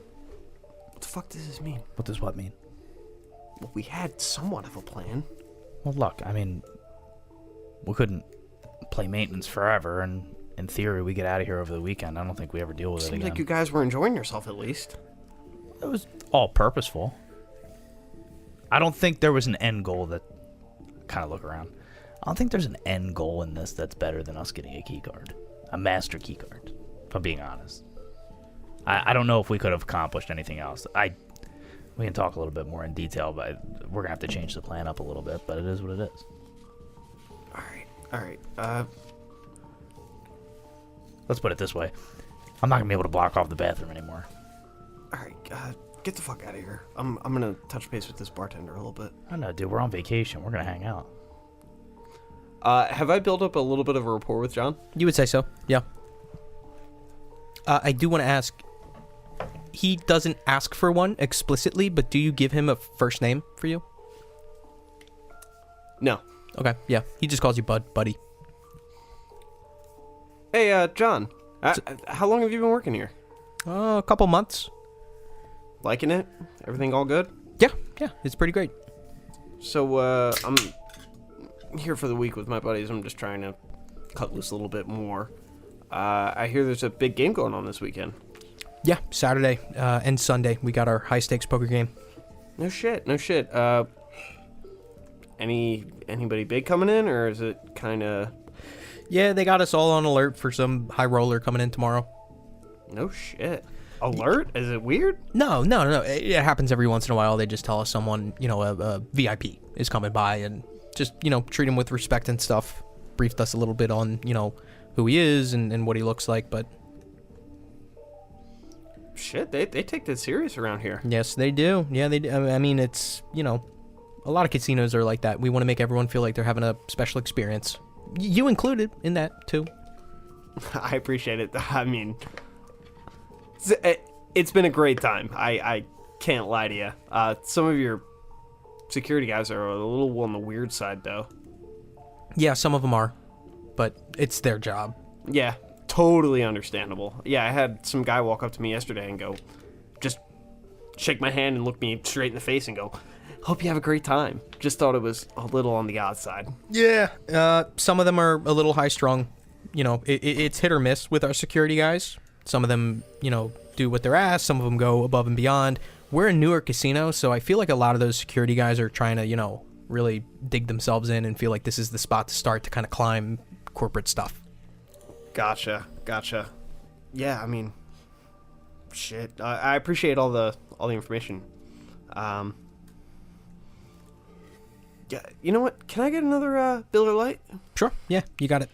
What the fuck does this mean? What does what mean? Well, we had somewhat of a plan. Well, look, I mean, we couldn't play maintenance forever, and in theory, we get out of here over the weekend. I don't think we ever deal with it Seems again. like you guys were enjoying yourself at least. It was all purposeful. I don't think there was an end goal that... Kind of look around. I don't think there's an end goal in this that's better than us getting a key card. A master key card, if I'm being honest. I don't know if we could have accomplished anything else. We can talk a little bit more in detail, but we're going to have to change the plan up a little bit, but it is what it is. Alright. Let's put it this way. I'm not going to be able to block off the bathroom anymore. Alright, get the fuck out of here. I'm gonna touch base with this bartender a little bit. I know, dude. We're on vacation. We're going to hang out. Have I built up a little bit of a rapport with John? You would say so, yeah. I do want to ask, he doesn't ask for one explicitly, but do you give him a first name for you? No. Okay, yeah. He just calls you buddy. Hey, John. How long have you been working here? A couple months. Liking it? Everything all good? Yeah, it's pretty great. So, here for the week with my buddies. I'm just trying to cut loose a little bit more. I hear there's a big game going on this weekend. Yeah, Saturday and Sunday we got our high stakes poker game. No shit. Anybody big coming in, or is it kind of... Yeah, they got us all on alert for some high roller coming in tomorrow. No shit. Alert? Is it weird? No. It happens every once in a while. They just tell us someone, a VIP is coming by and just, treat him with respect and stuff. Briefed us a little bit on, who he is and what he looks like, but... Shit, they take that serious around here. Yes, they do. Yeah, they do. I mean, it's, a lot of casinos are like that. We want to make everyone feel like they're having a special experience. You included in that, too. I appreciate it. I mean, it's been a great time. I can't lie to you. Some of your security guys are a little on the weird side, though. Yeah, some of them are, but it's their job. Yeah, totally understandable. Yeah, I had some guy walk up to me yesterday and go, just shake my hand and look me straight in the face and go, hope you have a great time. Just thought it was a little on the odd side. Yeah, some of them are a little high-strung. It's hit or miss with our security guys. Some of them, do what they're asked. Some of them go above and beyond. We're a newer casino, so I feel like a lot of those security guys are trying to, really dig themselves in and feel like this is the spot to start to kind of climb corporate stuff. Gotcha. Yeah, I mean, shit. I appreciate all the information. Yeah, you know what? Can I get another Biller Light? Sure. Yeah, you got it.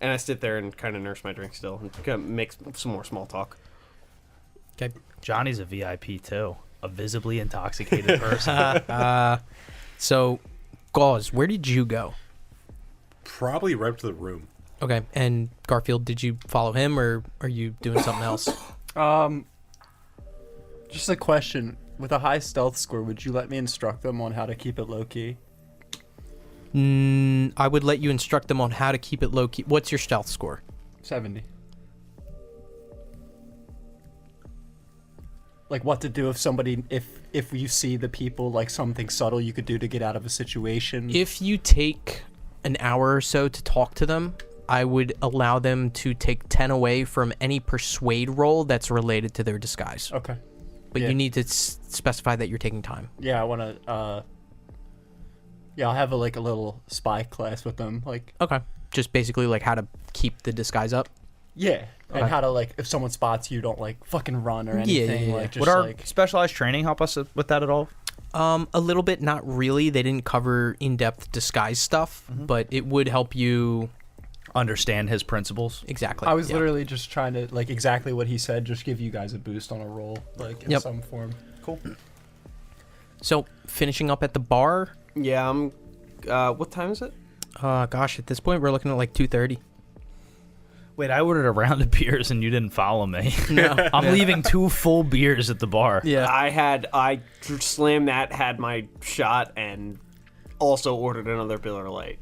And I sit there and kind of nurse my drink still and kind of make some more small talk. Okay. Johnny's a VIP too, a visibly intoxicated person. So, Gauze, where did you go? Probably right up to the room. Okay, and Garfield, did you follow him, or are you doing something else? Just a question. With a high stealth score, would you let me instruct them on how to keep it low-key? I would let you instruct them on how to keep it low-key. What's your stealth score? 70. Like what to do if somebody, if you see the people, like something subtle you could do to get out of a situation. If you take an hour or so to talk to them, I would allow them to take 10 away from any persuade roll that's related to their disguise. Okay. But Yeah. you need to specify that you're taking time. Yeah, I want to, yeah, I'll have a little spy class with them, Okay. Just basically like how to keep the disguise up. yeah, and Okay. how to if someone spots you, don't fucking run or anything. Yeah. Just Would our specialized training help us with that at all? A little bit, not really. They didn't cover in-depth disguise stuff, but it would help you Understand his principles. exactly. I was yeah. literally just trying to exactly what he said, just give you guys a boost on a roll, in Yep. some form. Cool. So finishing up at the bar. Yeah, I'm. What time is it? Gosh, at this point we're looking at 2:30. Wait, I ordered a round of beers and you didn't follow me. No. I'm leaving 2 full beers at the bar. Yeah. I slammed that, had my shot, and also ordered another Biller Light.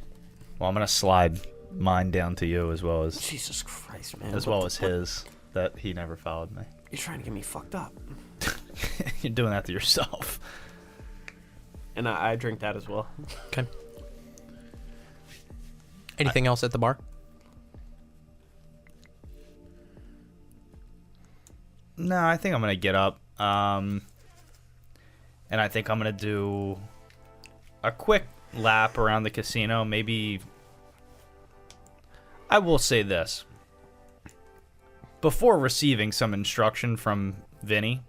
Well, I'm gonna slide mine down to you as well as Jesus Christ, man! his that he never followed me. You're trying to get me fucked up. You're doing that to yourself. And I drink that as well. Okay. Anything else at the bar? No, I think I'm gonna get up, and I think I'm gonna do a quick lap around the casino. Maybe I will say this: before receiving some instruction from Vinny,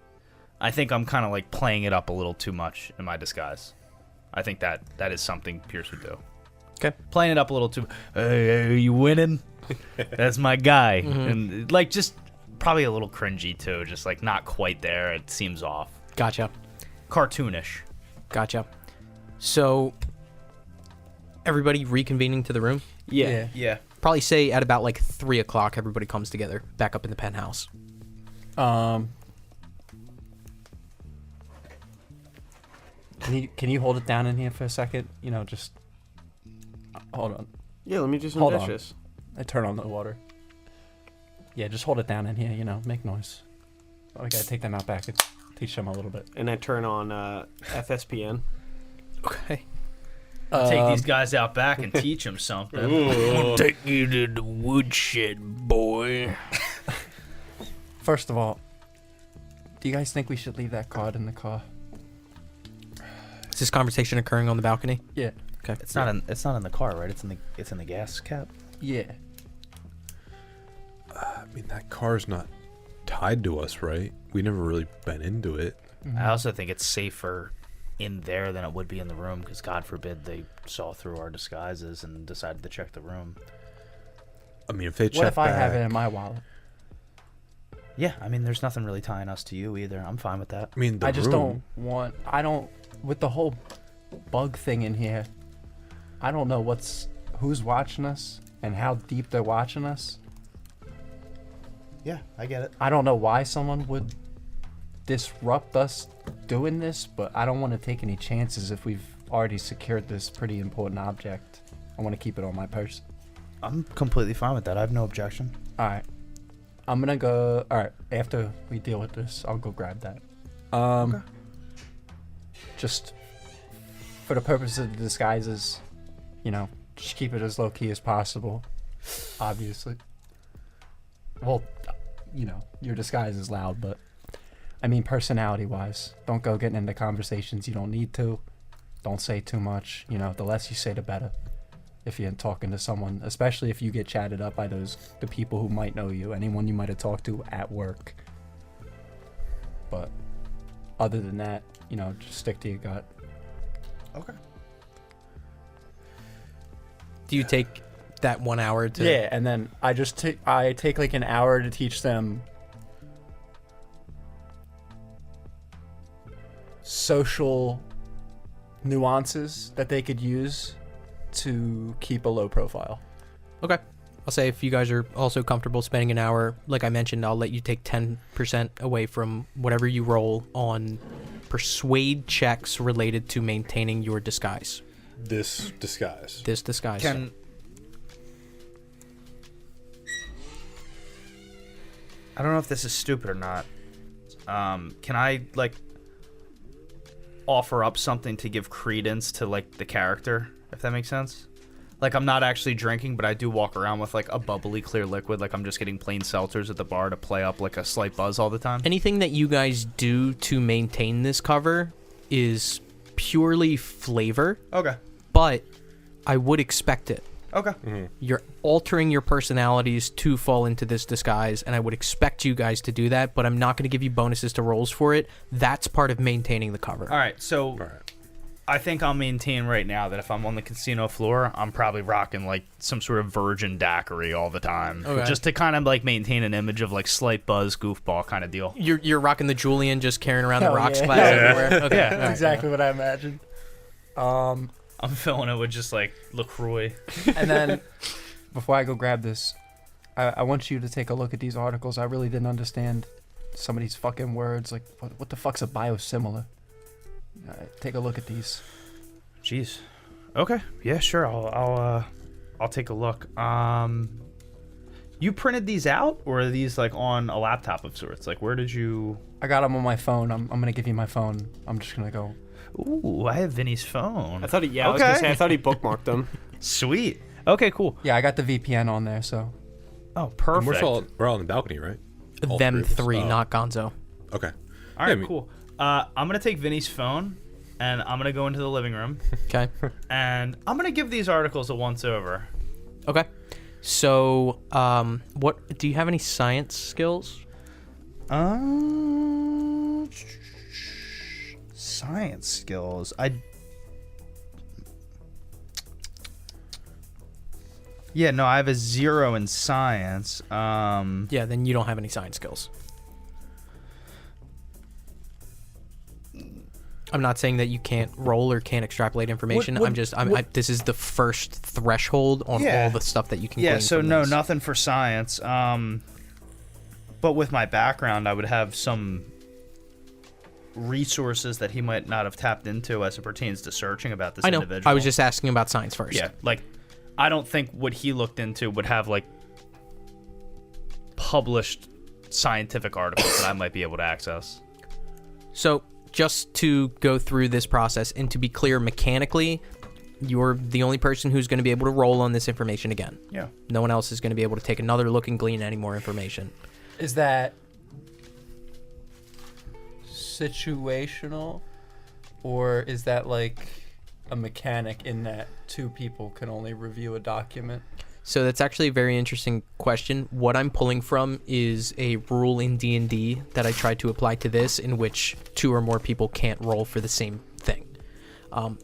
I think I'm kind of playing it up a little too much in my disguise. I think that is something Pierce would do. Okay. Playing it up a little too. Hey, are you winning? That's my guy, and just. Probably a little cringy too, just not quite there. It seems off. Gotcha. Cartoonish. Gotcha. So, everybody reconvening to the room? Yeah. Yeah. Probably say at about 3 o'clock, everybody comes together back up in the penthouse. Can you hold it down in here for a second? Just hold on. Yeah, let me do some Hold on. dishes. I turn on the water. Yeah, just hold it down in here, make noise. Oh, I gotta take them out back and teach them a little bit. And I turn on FSPN. Okay. Take these guys out back and teach them something. I'll take you to the woodshed, boy. First of all, do you guys think we should leave that card in the car? Is this conversation occurring on the balcony? Yeah. Okay. It's not in the car, right? It's in the gas cap. Yeah. I mean, that car's not tied to us, right? We never really been into it. I also think it's safer in there than it would be in the room because God forbid they saw through our disguises and decided to check the room. I mean, if they check What if I back, have it in my wallet? Yeah, I mean, there's nothing really tying us to you either. I'm fine with that. I mean, the I just room, with the whole bug thing in here, I don't know who's watching us and how deep they're watching us. Yeah, I get it. I don't know why someone would disrupt us doing this, but I don't want to take any chances if we've already secured this pretty important object. I want to keep it on my person. I'm completely fine with that. I have no objection. All right. I'm going to go. All right. After we deal with this, I'll go grab that. Okay. Just for the purpose of the disguises, just keep it as low key as possible. Obviously. Well, your disguise is loud, but I mean, personality-wise, don't go getting into conversations you don't need to. Don't say too much. The less you say, the better. If you're talking to someone, especially if you get chatted up by the people who might know you, anyone you might have talked to at work. But other than that, just stick to your gut. Okay. Do you take that 1 hour to... Yeah, and then I take like an hour to teach them social nuances that they could use to keep a low profile. Okay. I'll say if you guys are also comfortable spending an hour, like I mentioned, I'll let you take 10% away from whatever you roll on persuade checks related to maintaining your disguise. this disguise. This disguise. I don't know if this is stupid or not. Can I offer up something to give credence to the character, if that makes sense? I'm not actually drinking, but I do walk around with a bubbly clear liquid, I'm just getting plain seltzers at the bar to play up a slight buzz all the time. Anything that you guys do to maintain this cover is purely flavor. Okay. But I would expect it. Okay. Mm-hmm. You're altering your personalities to fall into this disguise, and I would expect you guys to do that, but I'm not going to give you bonuses to rolls for it. That's part of maintaining the cover. All right, so I think I'll maintain right now that if I'm on the casino floor, I'm probably rocking some sort of virgin daiquiri all the time, just to kind of maintain an image of slight buzz, goofball kind of deal. You're rocking the Julian, just carrying around the Hell rocks yeah. glass everywhere. Okay. Yeah. That's exactly what I imagined. I'm filling it with just LaCroix. And then, before I go grab this, I want you to take a look at these articles. I really didn't understand some of these fucking words. What the fuck's a biosimilar? Take a look at these. Jeez. Okay. Yeah, sure. I'll take a look. You printed these out, or are these on a laptop of sorts? Where did you? I got them on my phone. I'm gonna give you my phone. I'm just gonna go. Ooh, I have Vinny's phone. I thought I was gonna say, I thought he bookmarked them. Sweet. Okay, cool. Yeah, I got the VPN on there, so. Oh, And perfect. we're all on the balcony, right? All Them of us? three, Oh, not Gonzo. Okay. All right, Yeah, cool. I'm gonna take Vinny's phone, and I'm gonna go into the living room, Okay. and I'm gonna give these articles a once over. Okay. So, what do you have any science skills? Science skills. Yeah, no, I have a 0 in science. Yeah, then you don't have any science skills. I'm not saying that you can't roll or can't extrapolate information. This is the first threshold on all the stuff that you can. Yeah, glean so from no, this. nothing for science. But with my background, I would have some resources that he might not have tapped into as it pertains to searching about this I know. individual. I was just asking about science first. Yeah, I don't think what he looked into would have published scientific articles that I might be able to access. So just to go through this process and to be clear mechanically, you're the only person who's going to be able to roll on this information again. Yeah. No one else is going to be able to take another look and glean any more information. Is that situational, or is that like a mechanic in that two people can only review a document? So that's actually a very interesting question. What I'm pulling from is a rule in D&D that I tried to apply to this, in which 2 or more people can't roll for the same thing.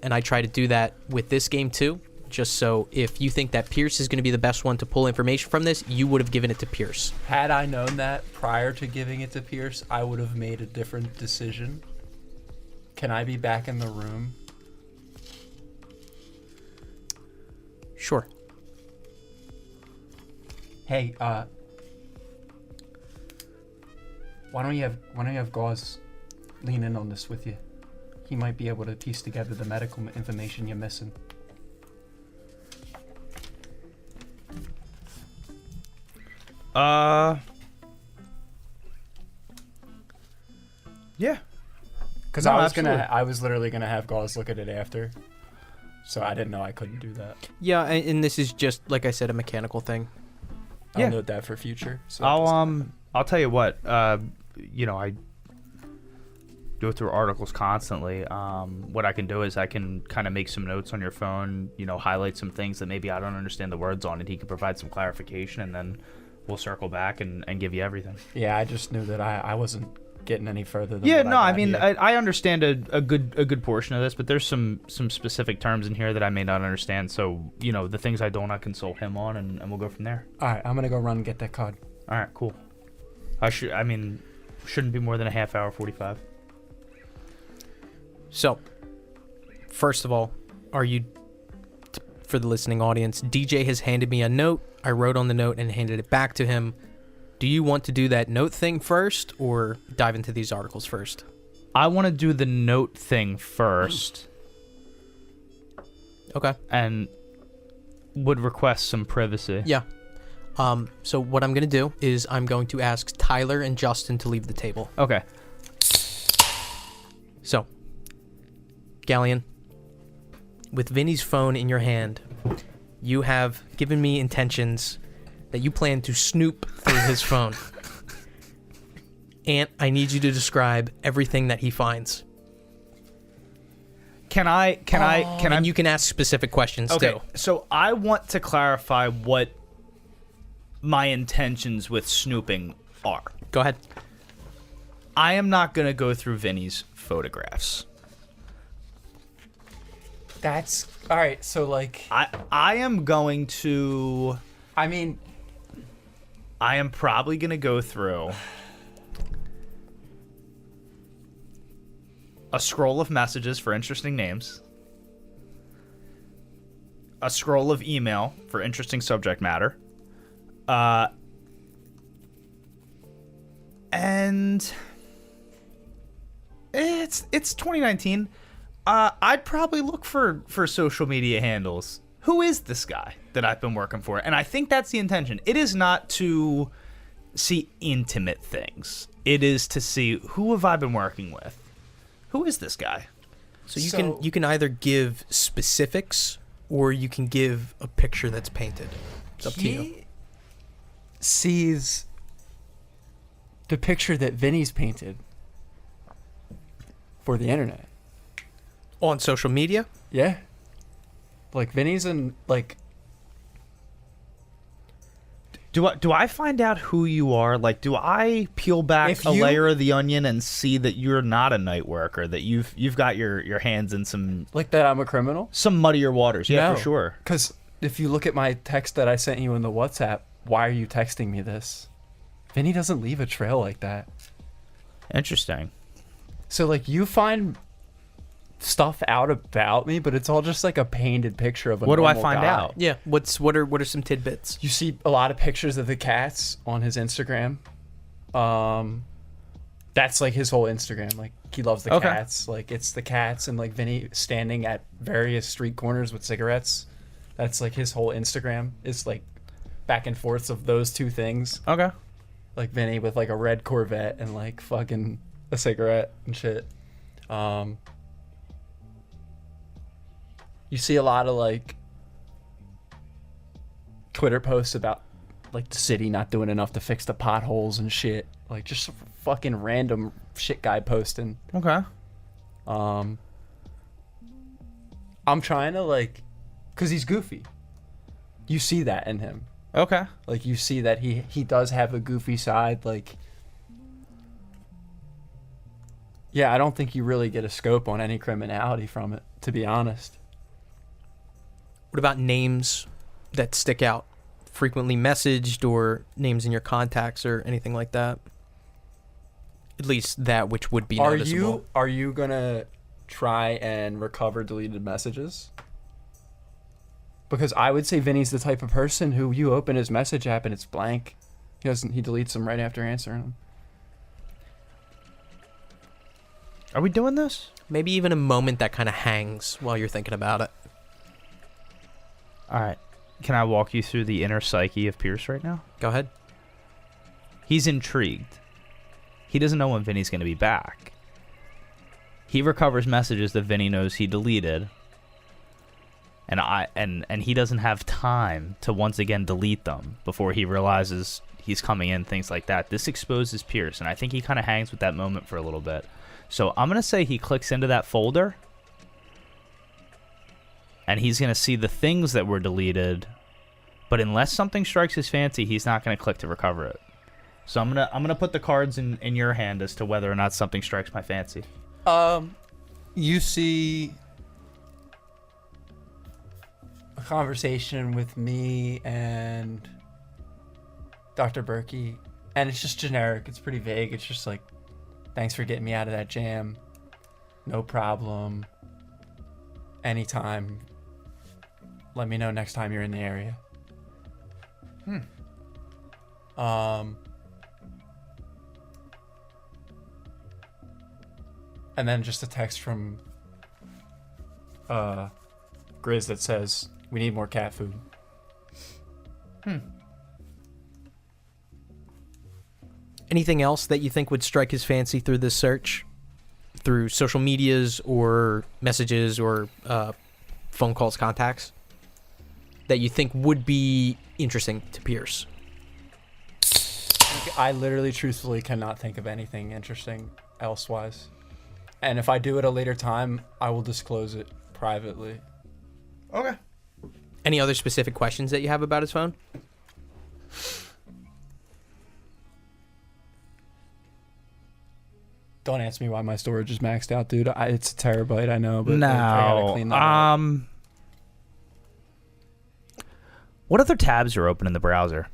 And I try to do that with this game too, just so if you think that Pierce is going to be the best one to pull information from this, you would have given it to Pierce. Had I known that prior to giving it to Pierce, I would have made a different decision. Can I be back in the room? Sure. Hey, why don't you have Gauze lean in on this with you? He might be able to piece together the medical information you're missing. Yeah. Because No, I was literally gonna have Gauze look at it after, so I didn't know I couldn't do that. Yeah, and this is just, like I said, a mechanical thing. I'll Yeah. note that for future. So I'll tell you what. You know, I go through articles constantly. What I can do is I can kind of make some notes on your phone. You know, highlight some things that maybe I don't understand the words on, and he can provide some clarification, and then we'll circle back and give you everything. Yeah, I just knew that I wasn't getting any further than Yeah, what no, I got mean, here. I understand a good portion of this, but there's some specific terms in here that I may not understand. So, you know, the things I don't, I consult him on, and we'll go from there. All right, I'm gonna go run and get that card. All right, cool. Shouldn't be more than a half hour, 45. So, first of all, for the listening audience, DJ has handed me a note. I wrote on the note and handed it back to him. Do you want to do that note thing first or dive into these articles first? I want to do the note thing first. Okay. And would request some privacy. Yeah. So what I'm going to do is I'm going to ask Tyler and Justin to leave the table. Okay. So, Gallion, with Vinny's phone in your hand, you have given me intentions that you plan to snoop through his phone. And I need you to describe everything that he finds. And you can ask specific questions Okay. too. So I want to clarify what my intentions with snooping are. Go ahead. I am not going to go through Vinny's photographs. That's all right. So like, I am going to... I mean, I am probably going to go through a scroll of messages for interesting names, a scroll of email for interesting subject matter, and it's 2019. I'd probably look for social media handles. Who is this guy that I've been working for? And I think that's the intention. It is not to see intimate things. It is to see, who have I been working with? Who is this guy? So you can either give specifics or you can give a picture that's painted. It's up to you. he sees the picture that Vinny's painted for the internet. On social media? Yeah. Like Vinny's in like. Do I find out who you are? Like, do I peel back If a you- layer of the onion and see that you're not a night worker, that you've got your hands in some Like that I'm a criminal? muddier waters? Yeah, No. for sure. Because if you look at my text that I sent you in the WhatsApp, why are you texting me this? Vinny doesn't leave a trail like that. Interesting. So like you find stuff out about me, but it's all just like a painted picture of a What do I normal find guy. out? Yeah. What are some tidbits? You see a lot of pictures of the cats on his Instagram. That's like his whole Instagram. Like he loves the Okay. cats. Like it's the cats and like Vinny standing at various street corners with cigarettes. That's like his whole Instagram is like back and forths of those two things. Okay. Like Vinny with like a red Corvette and like fucking a cigarette and shit. You see a lot of like Twitter posts about like the city not doing enough to fix the potholes and shit. Like just fucking random shit guy posting. Okay. I'm trying to like, cause he's goofy. You see that in him. Okay. Like you see that he does have a goofy side. Like, yeah, I don't think you really get a scope on any criminality from it, to be honest. What about names that stick out? Frequently messaged or names in your contacts or anything like that? At least that which would be noticeable. Are you gonna try and recover deleted messages? Because I would say Vinny's the type of person who you open his message app and it's blank. He deletes them right after answering them. Are we doing this? Maybe even a moment that kind of hangs while you're thinking about it. All right. Can I walk you through the inner psyche of Pierce right now? Go ahead. He's intrigued. He doesn't know when Vinny's going to be back. He recovers messages that Vinny knows he deleted. And he doesn't have time to once again delete them before he realizes he's coming in, things like that. This exposes Pierce, and I think he kind of hangs with that moment for a little bit. So I'm going to say he clicks into that folder, and he's going to see the things that were deleted, but unless something strikes his fancy, he's not going to click to recover it. So I'm gonna put the cards in your hand as to whether or not something strikes my fancy. You see a conversation with me and Dr. Berkey, and it's just generic. It's pretty vague. It's just like, thanks for getting me out of that jam. No problem. Anytime. Let me know next time you're in the area. And then just a text from Grizz that says, we need more cat food. Anything else that you think would strike his fancy through this search? Through social medias or messages or phone calls, contacts? That you think would be interesting to Pierce? I literally, truthfully cannot think of anything interesting elsewise. And if I do at a later time, I will disclose it privately. Okay. Any other specific questions that you have about his phone? Don't ask me why my storage is maxed out, dude. It's a terabyte, I know, but I gotta clean that up. What other tabs are open in the browser?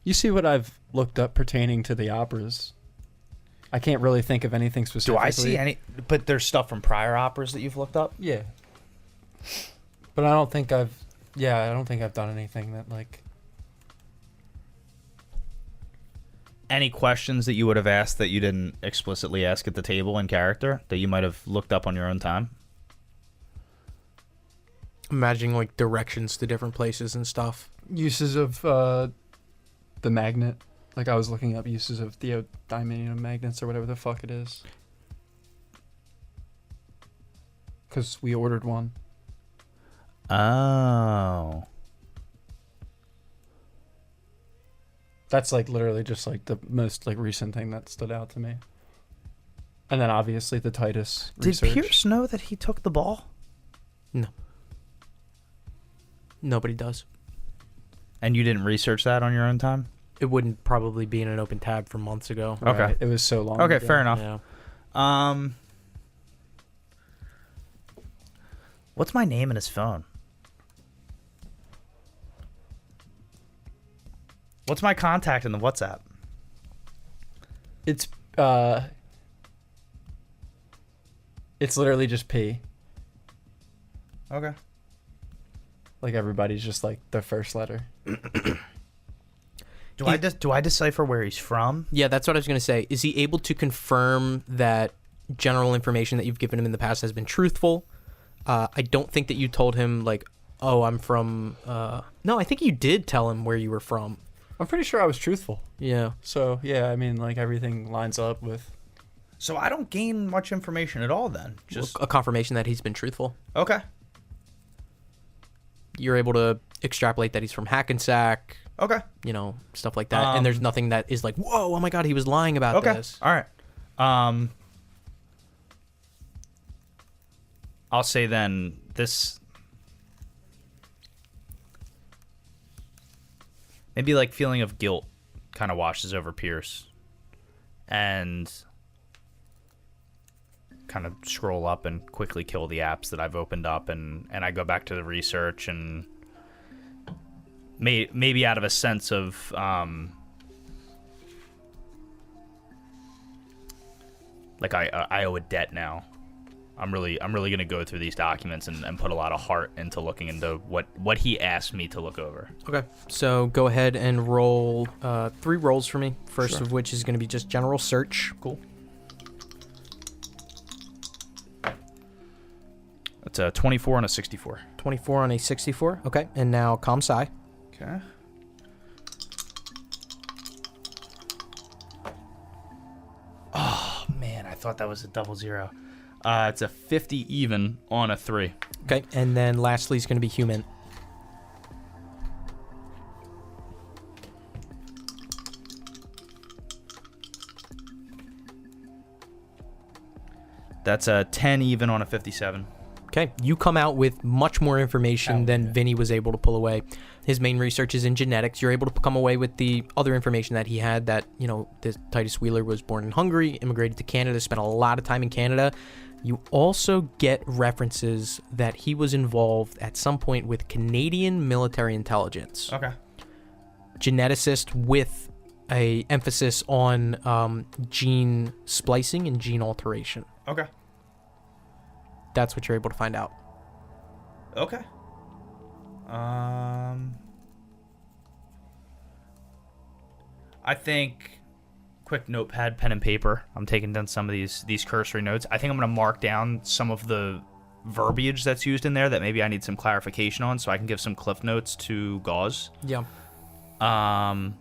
You see what I've looked up pertaining to the operas. I can't really think of anything Do specifically. I see any? But there's stuff from prior operas that you've looked up? Yeah. But I don't think I've done anything that, like... Any questions that you would have asked that you didn't explicitly ask at the table in character that you might have looked up on your own time? Imagining like directions to different places and stuff. Uses of the magnet. Like, I was looking up uses of neodymium magnets or whatever the fuck it is. Because we ordered one. Oh. That's, like, literally just, like, the most, like, recent thing that stood out to me. And then, obviously, the Titus research. Did Pierce know that he took the ball? No. Nobody does. And you didn't research that on your own time? It wouldn't probably be in an open tab from months ago. Okay. Right. It was so long Okay, ago. fair enough. Yeah. What's my name in his phone? What's my contact in the WhatsApp? It's literally just P. Okay. Like, everybody's just, like, the first letter. Do I decipher where he's from? Yeah, that's what I was going to say. Is he able to confirm that general information that you've given him in the past has been truthful? I don't think that you told him, like, oh, I'm from... No, I think you did tell him where you were from. I'm pretty sure I was truthful. Yeah. So, yeah, I mean, like, everything lines up with So I don't gain much information at all then. Just A confirmation that he's been truthful. okay. You're able to extrapolate that he's from Hackensack, Okay. stuff like that. And there's nothing that is like, whoa, oh my God, he was lying about Okay. this. All right. I'll say then this maybe like feeling of guilt kind of washes over Pierce, and kind of scroll up and quickly kill the apps that I've opened up, and I go back to the research, and maybe out of a sense of like I owe a debt now. I'm really gonna go through these documents and put a lot of heart into looking into what he asked me to look over. Okay. So go ahead and roll 3 rolls for me. First of which is going to be just general search. Cool. That's a 24 and a 64. 24 on a 64. Okay. And now Com Sci. Okay. Oh man, I thought that was a double zero. It's a 50 even on a 3. Okay. And then lastly is going to be Human. That's a 10 even on a 57. Okay, you come out with much more information than Vinny was able to pull away. His main research is in genetics. You're able to come away with the other information that he had, that, this Titus Wheeler was born in Hungary, immigrated to Canada, spent a lot of time in Canada. You also get references that he was involved at some point with Canadian military intelligence. Okay. Geneticist with a emphasis on gene splicing and gene alteration. Okay. That's what you're able to find out. Okay. I think quick notepad, pen and paper. I'm taking down some of these cursory notes. I think I'm going to mark down some of the verbiage that's used in there that maybe I need some clarification on, so I can give some cliff notes to Gauze. Yeah. And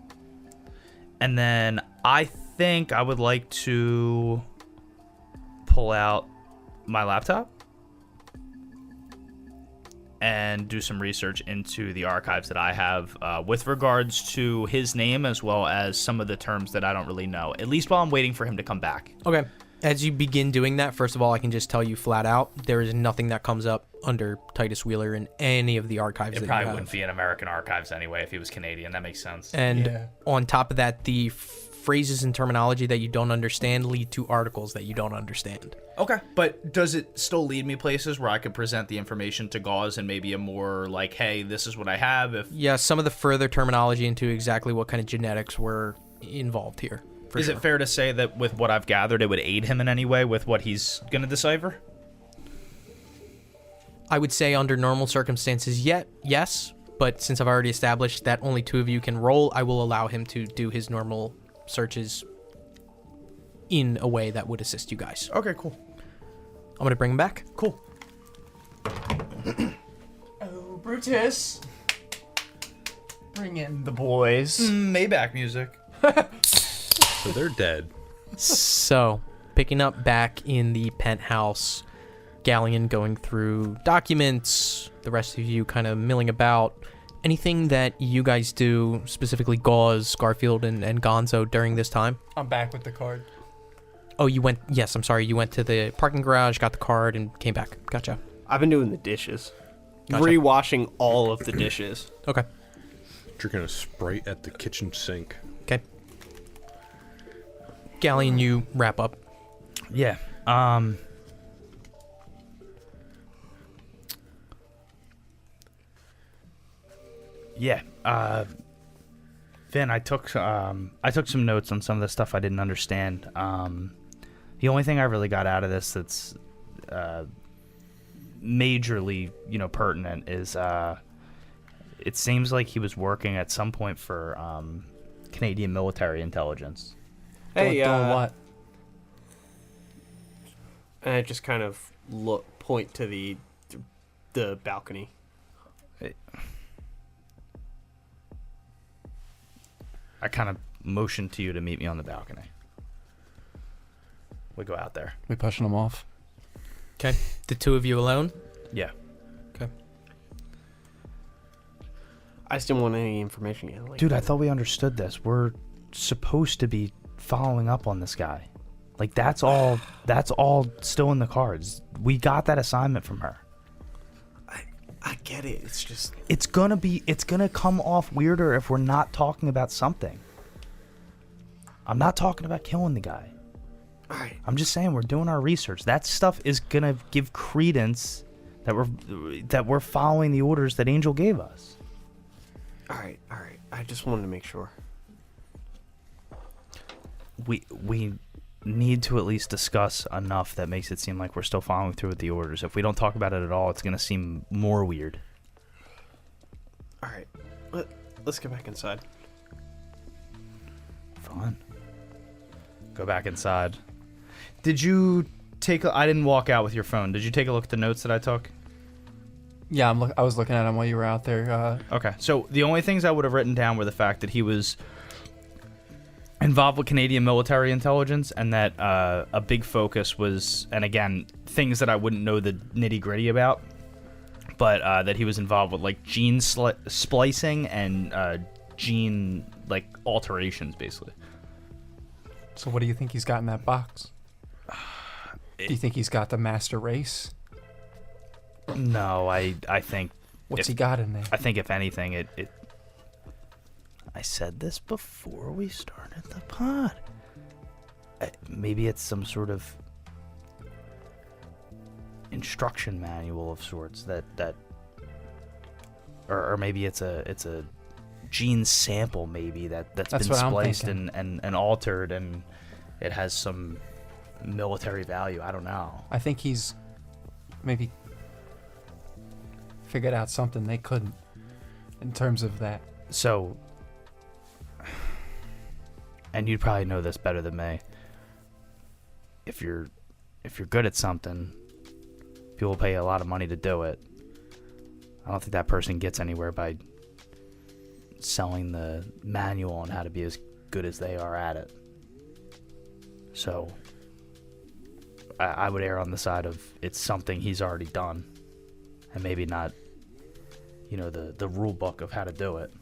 then I think I would like to pull out my laptop and do some research into the archives that I have with regards to his name, as well as some of the terms that I don't really know, at least while I'm waiting for him to come back. Okay. As you begin doing that, first of all, I can just tell you flat out, there is nothing that comes up under Titus Wheeler in any of the archives It that you probably have. wouldn't be in American archives anyway if he was Canadian. That makes sense. And on top of that, the phrases and terminology that you don't understand lead to articles that you don't understand. Okay, but does it still lead me places where I could present the information to Gauze and maybe a more like, hey, this is what I have? Yeah, some of the further terminology into exactly what kind of genetics were involved here. Is it fair to say that with what I've gathered, it would aid him in any way with what he's going to decipher? I would say under normal circumstances, yes, but since I've already established that only 2 of you can roll, I will allow him to do his normal searches in a way that would assist you guys. Okay, cool. I'm going to bring him back. Cool. Oh, Brutus. Bring in the boys. Maybach music. So they're dead. So, picking up back in the penthouse, Gallion going through documents, the rest of you kind of milling about. Anything that you guys do, specifically Gauze, Garfield, and Gonzo during this time? I'm back with the card. Oh, you went... Yes, I'm sorry. You went to the parking garage, got the card, and came back. Gotcha. I've been doing the dishes. Gotcha. Rewashing all of the dishes. Okay. Drinking a Sprite at the kitchen sink. Okay. Gallion, you wrap up. Yeah. Yeah. Finn, I took some notes on some of the stuff I didn't understand. The only thing I really got out of this that's majorly, pertinent is it seems like he was working at some point for Canadian military intelligence. Hey, Doing what? And I just kind of point to the balcony. I kind of motioned to you to meet me on the balcony. we go out there. We pushing them off. Okay. The two of you alone? Yeah. Okay. I just didn't want any information yet. Like, Dude, I thought we understood this. We're supposed to be following up on this guy. Like, that's all still in the cards. We got that assignment from her. I get it. It's just... It's gonna come off weirder if we're not talking about something. I'm not talking about killing the guy. All right. I'm just saying we're doing our research. That stuff is gonna give credence that we're following the orders that Angel gave us. All right. I just wanted to make sure. We need to at least discuss enough that makes it seem like we're still following through with the orders. If we don't talk about it at all, it's gonna seem more weird. All right. Let's get back inside. Fine. Go back inside. Did you take I didn't walk out with your phone. Did you take a look at the notes that I took? Yeah, I was looking at them while you were out there. Okay. So the only things I would have written down were the fact that he was involved with Canadian military intelligence, and that a big focus was, and again, things that I wouldn't know the nitty-gritty about, but that he was involved with like gene splicing and gene like alterations, basically. So what do you think he's got in that box? Do you think he's got the master race? No, I think... What's he got in there? I think if anything, it I said this before we started the pod. Maybe it's some sort of instruction manual of sorts that or maybe it's a gene sample, maybe that's been what I'm spliced thinking. and altered, and it has some military value. I don't know. I think he's maybe figured out something they couldn't in terms of that. So, and you'd probably know this better than me. If you're good at something, people pay a lot of money to do it. I don't think that person gets anywhere by selling the manual on how to be as good as they are at it. So, I would err on the side of it's something he's already done, and maybe not, the rule book of how to do it.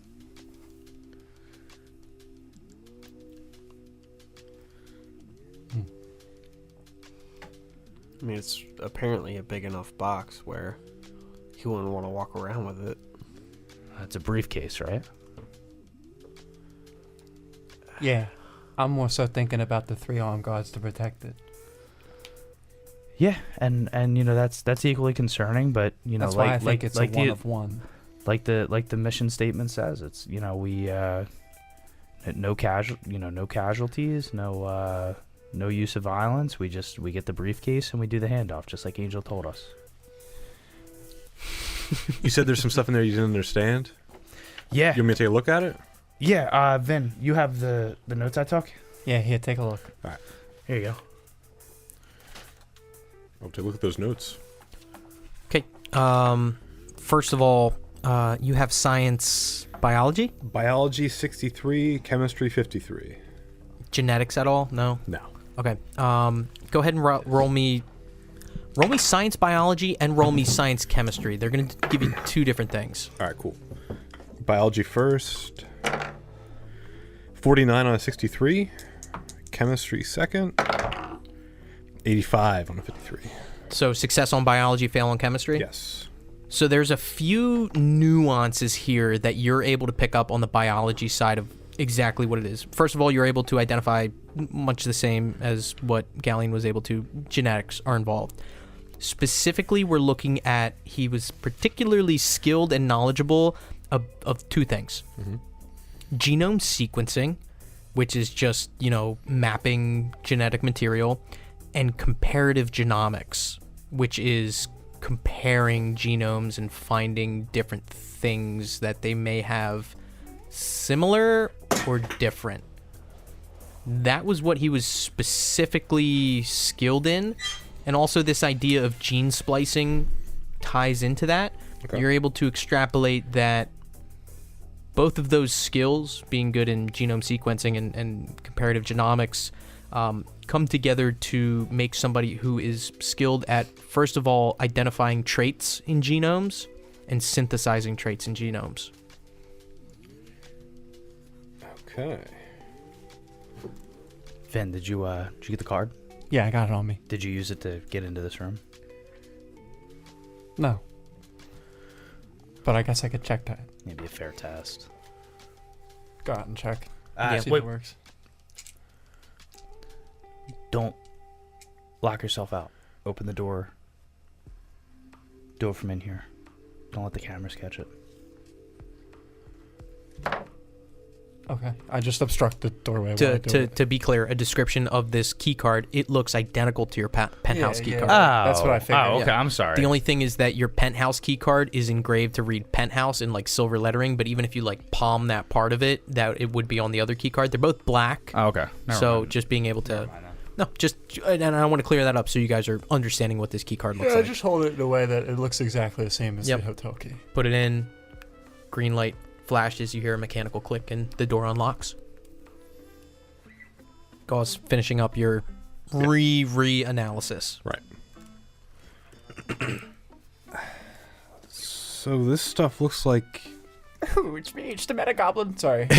I mean, it's apparently a big enough box where he wouldn't want to walk around with it. It's a briefcase, right? Yeah. I'm more so thinking about the 3 armed guards to protect it. Yeah, and that's equally concerning, but That's why I think it's a one of one. Like the mission statement says, it's we no casualties, no use of violence. We get the briefcase and we do the handoff, just like Angel told us. You said there's some stuff in there you didn't understand? Yeah. You want me to take a look at it? Yeah, Vin, you have the notes I took? Yeah, here, take a look. All right. Here you go. I'll take a look at those notes. Okay. First of all, you have science biology? Biology 63, chemistry 53. Genetics at all? No? No. Okay. Go ahead and roll me science biology and roll me science chemistry. They're going to give you 2 different things. All right, cool. Biology first. 49 on a 63. Chemistry second. 85 on a 53. So success on biology, fail on chemistry? Yes. So there's a few nuances here that you're able to pick up on the biology side of exactly what it is. First of all, you're able to identify much the same as what Gallion was able to. Genetics are involved. Specifically, we're looking at he was particularly skilled and knowledgeable of 2 things. Mm-hmm. Genome sequencing, which is just, mapping genetic material, and comparative genomics, which is comparing genomes and finding different things that they may have similar or different. That was what he was specifically skilled in. And also this idea of gene splicing ties into that. Okay. You're able to extrapolate that both of those skills, being good in genome sequencing and comparative genomics, come together to make somebody who is skilled at, first of all, identifying traits in genomes and synthesizing traits in genomes. Okay. Finn, did you get the card? Yeah, I got it on me. Did you use it to get into this room? No. But I guess I could check that. Maybe a fair test. Go out and check. Yeah, See wait. if it works. Don't lock yourself out. Open the door. Do it from in here. Don't let the cameras catch it. Okay. I just obstruct the doorway. while I do it. To be clear, a description of this key card, it looks identical to your penthouse key card. That's what I figured. Oh, okay. Yeah. I'm sorry. The only thing is that your penthouse key card is engraved to read penthouse in like silver lettering, but even if you like palm that part of it, that it would be on the other key card. They're both black. Oh, okay. Never So mind. just being able to... Never mind then. No, just... And I want to clear that up so you guys are understanding what this key card looks Yeah, like. just hold it in a way that it looks exactly the same as Yep. the hotel key. Put it in. Green light flashes. You hear a mechanical click and the door unlocks. Gauze finishing up your re-analysis. Right. So this stuff looks like... It's me, it's the Meta Goblin. Sorry.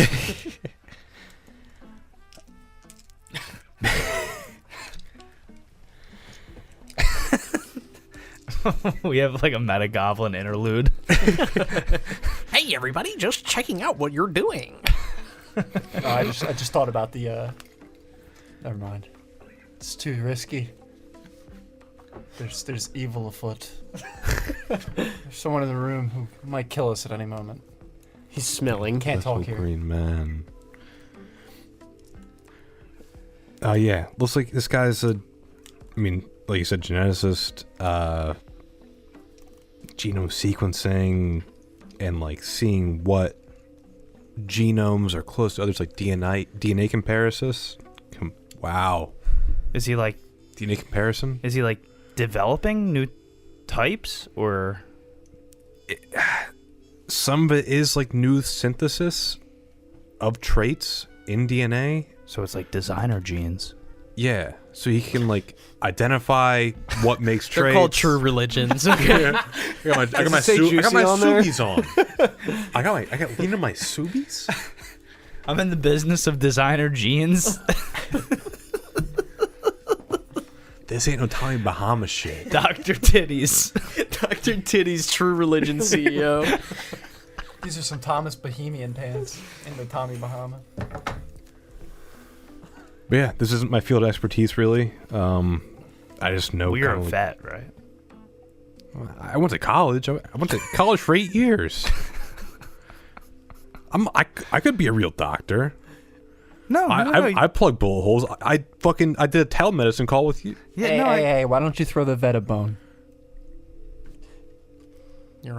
We have like a meta goblin interlude. Hey, everybody, just checking out what you're doing. I just thought about the never mind. It's too risky. There's evil afoot. There's someone in the room who might kill us at any moment. He's smelling. Can't talk Little here. green man. Yeah. Looks like this guy's a... I mean, like you said, geneticist. Genome sequencing and like seeing what genomes are close to others, like DNA comparisons. Wow. Is he like DNA comparison? developing new types or Some of it is like new synthesis of traits in DNA. so it's like designer genes? Yeah. So he can like identify what makes traits. They're called true religions. Okay. I got my it say juicy on there? Subies on. I got lean in my Subies. I'm in the business of designer genes. This ain't no Tommy Bahama shit. Dr. Titties. Dr. Titty's true religion CEO. These are some Thomas Bohemian pants in the Tommy Bahama. But yeah, this isn't my field of expertise really. I just know. Well, you're a kinda vet, right? like- I went to college. I went to college for 8 years. I could be a real doctor. No, I plug bullet holes. I did a telemedicine call with you. Yeah, hey, no, hey, why don't you throw the vet a bone? You're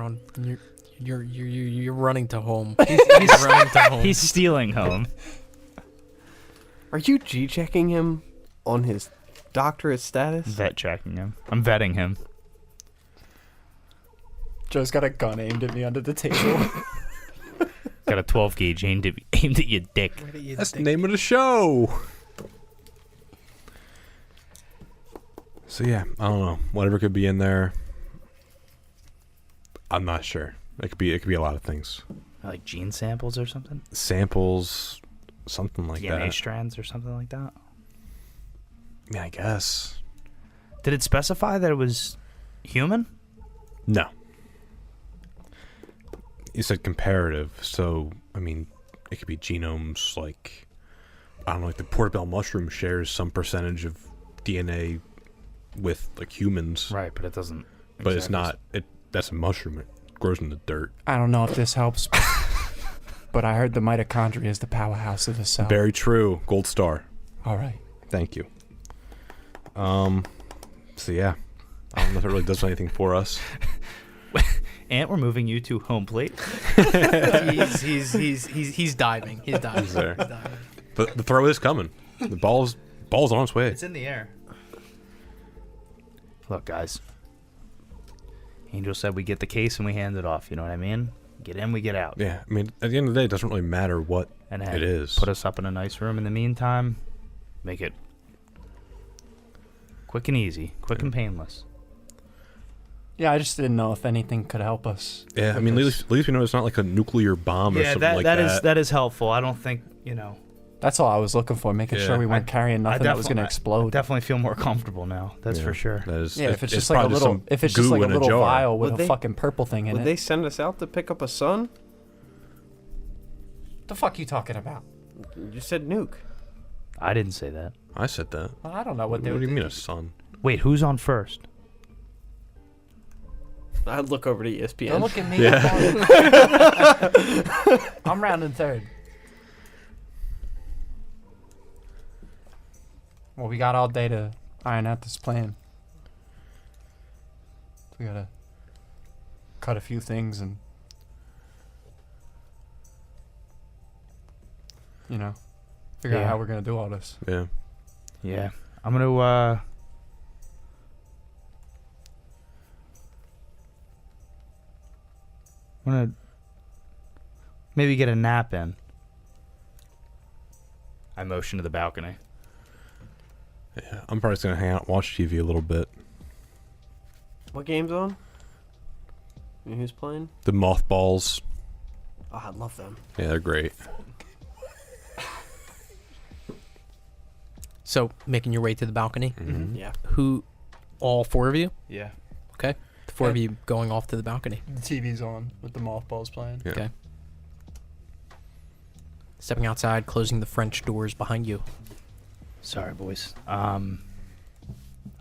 running to home. He's running to home. he's stealing home. Are you G-checking him on his doctorate status? Vet checking him. I'm vetting him. Joe's got a gun aimed at me under the table. Got a 12 gauge aimed at your dick. That's the name of the show. So yeah, I don't know. Whatever could be in there, I'm not sure. It could be a lot of things. Like gene samples or something? Samples, something like DNA that. strands or something like that? Yeah, I guess. Did it specify that it was human? No. You said comparative, so I mean, it could be genomes like I don't know, like the portobello mushroom shares some percentage of DNA with like humans, Right, but it doesn't. but it's not. That's a mushroom. It grows in the dirt. I don't know if this helps, but I heard the mitochondria is the powerhouse of the cell. Very true. Gold star. All right. Thank you. So yeah, I don't know if it really does anything for us. And we're moving you to home plate. He's diving. He's diving. He's there. He's diving. But the throw is coming. The ball's on its way. It's in the air. Look, guys. Angel said we get the case and we hand it off. You know what I mean? Get in, we get out. Yeah, I mean, at the end of the day, it doesn't really matter what And it is. put us up in a nice room in the meantime. Make it Quick and easy. Quick and painless. Yeah, I just didn't know if anything could help us. Yeah, I mean, at least we know it's not like a nuclear bomb or something like that. that is helpful. I don't think, That's all I was looking for, making sure we weren't carrying nothing that was going to explode. Definitely feel more comfortable now. That's for sure. That is, Yeah, if it's just like a little, vial with a fucking purple thing in it. Would they send us out to pick up a sun? The fuck you talking about? You said nuke. I didn't say that. I said that. Well, I don't know what they What would do you mean a sun? Wait, who's on first? I'd look over to ESPN. Don't look at me. Yeah. I'm rounding third. Well, we got all day to iron out this plan. We gotta cut a few things and, figure out how we're gonna do all this. Yeah. Yeah. I'm gonna maybe get a nap in. I motion to the balcony. Yeah, I'm probably just gonna hang out and watch TV a little bit. What game's on? And who's playing? The mothballs. Oh, I love them. Yeah, they're great. So, making your way to the balcony. Mm-hmm. Yeah. Who? All four of you? Yeah. Okay. The four of you going off to the balcony. The TV's on with the mothballs playing. Yeah. Okay. Stepping outside, closing the French doors behind you. Sorry, boys. I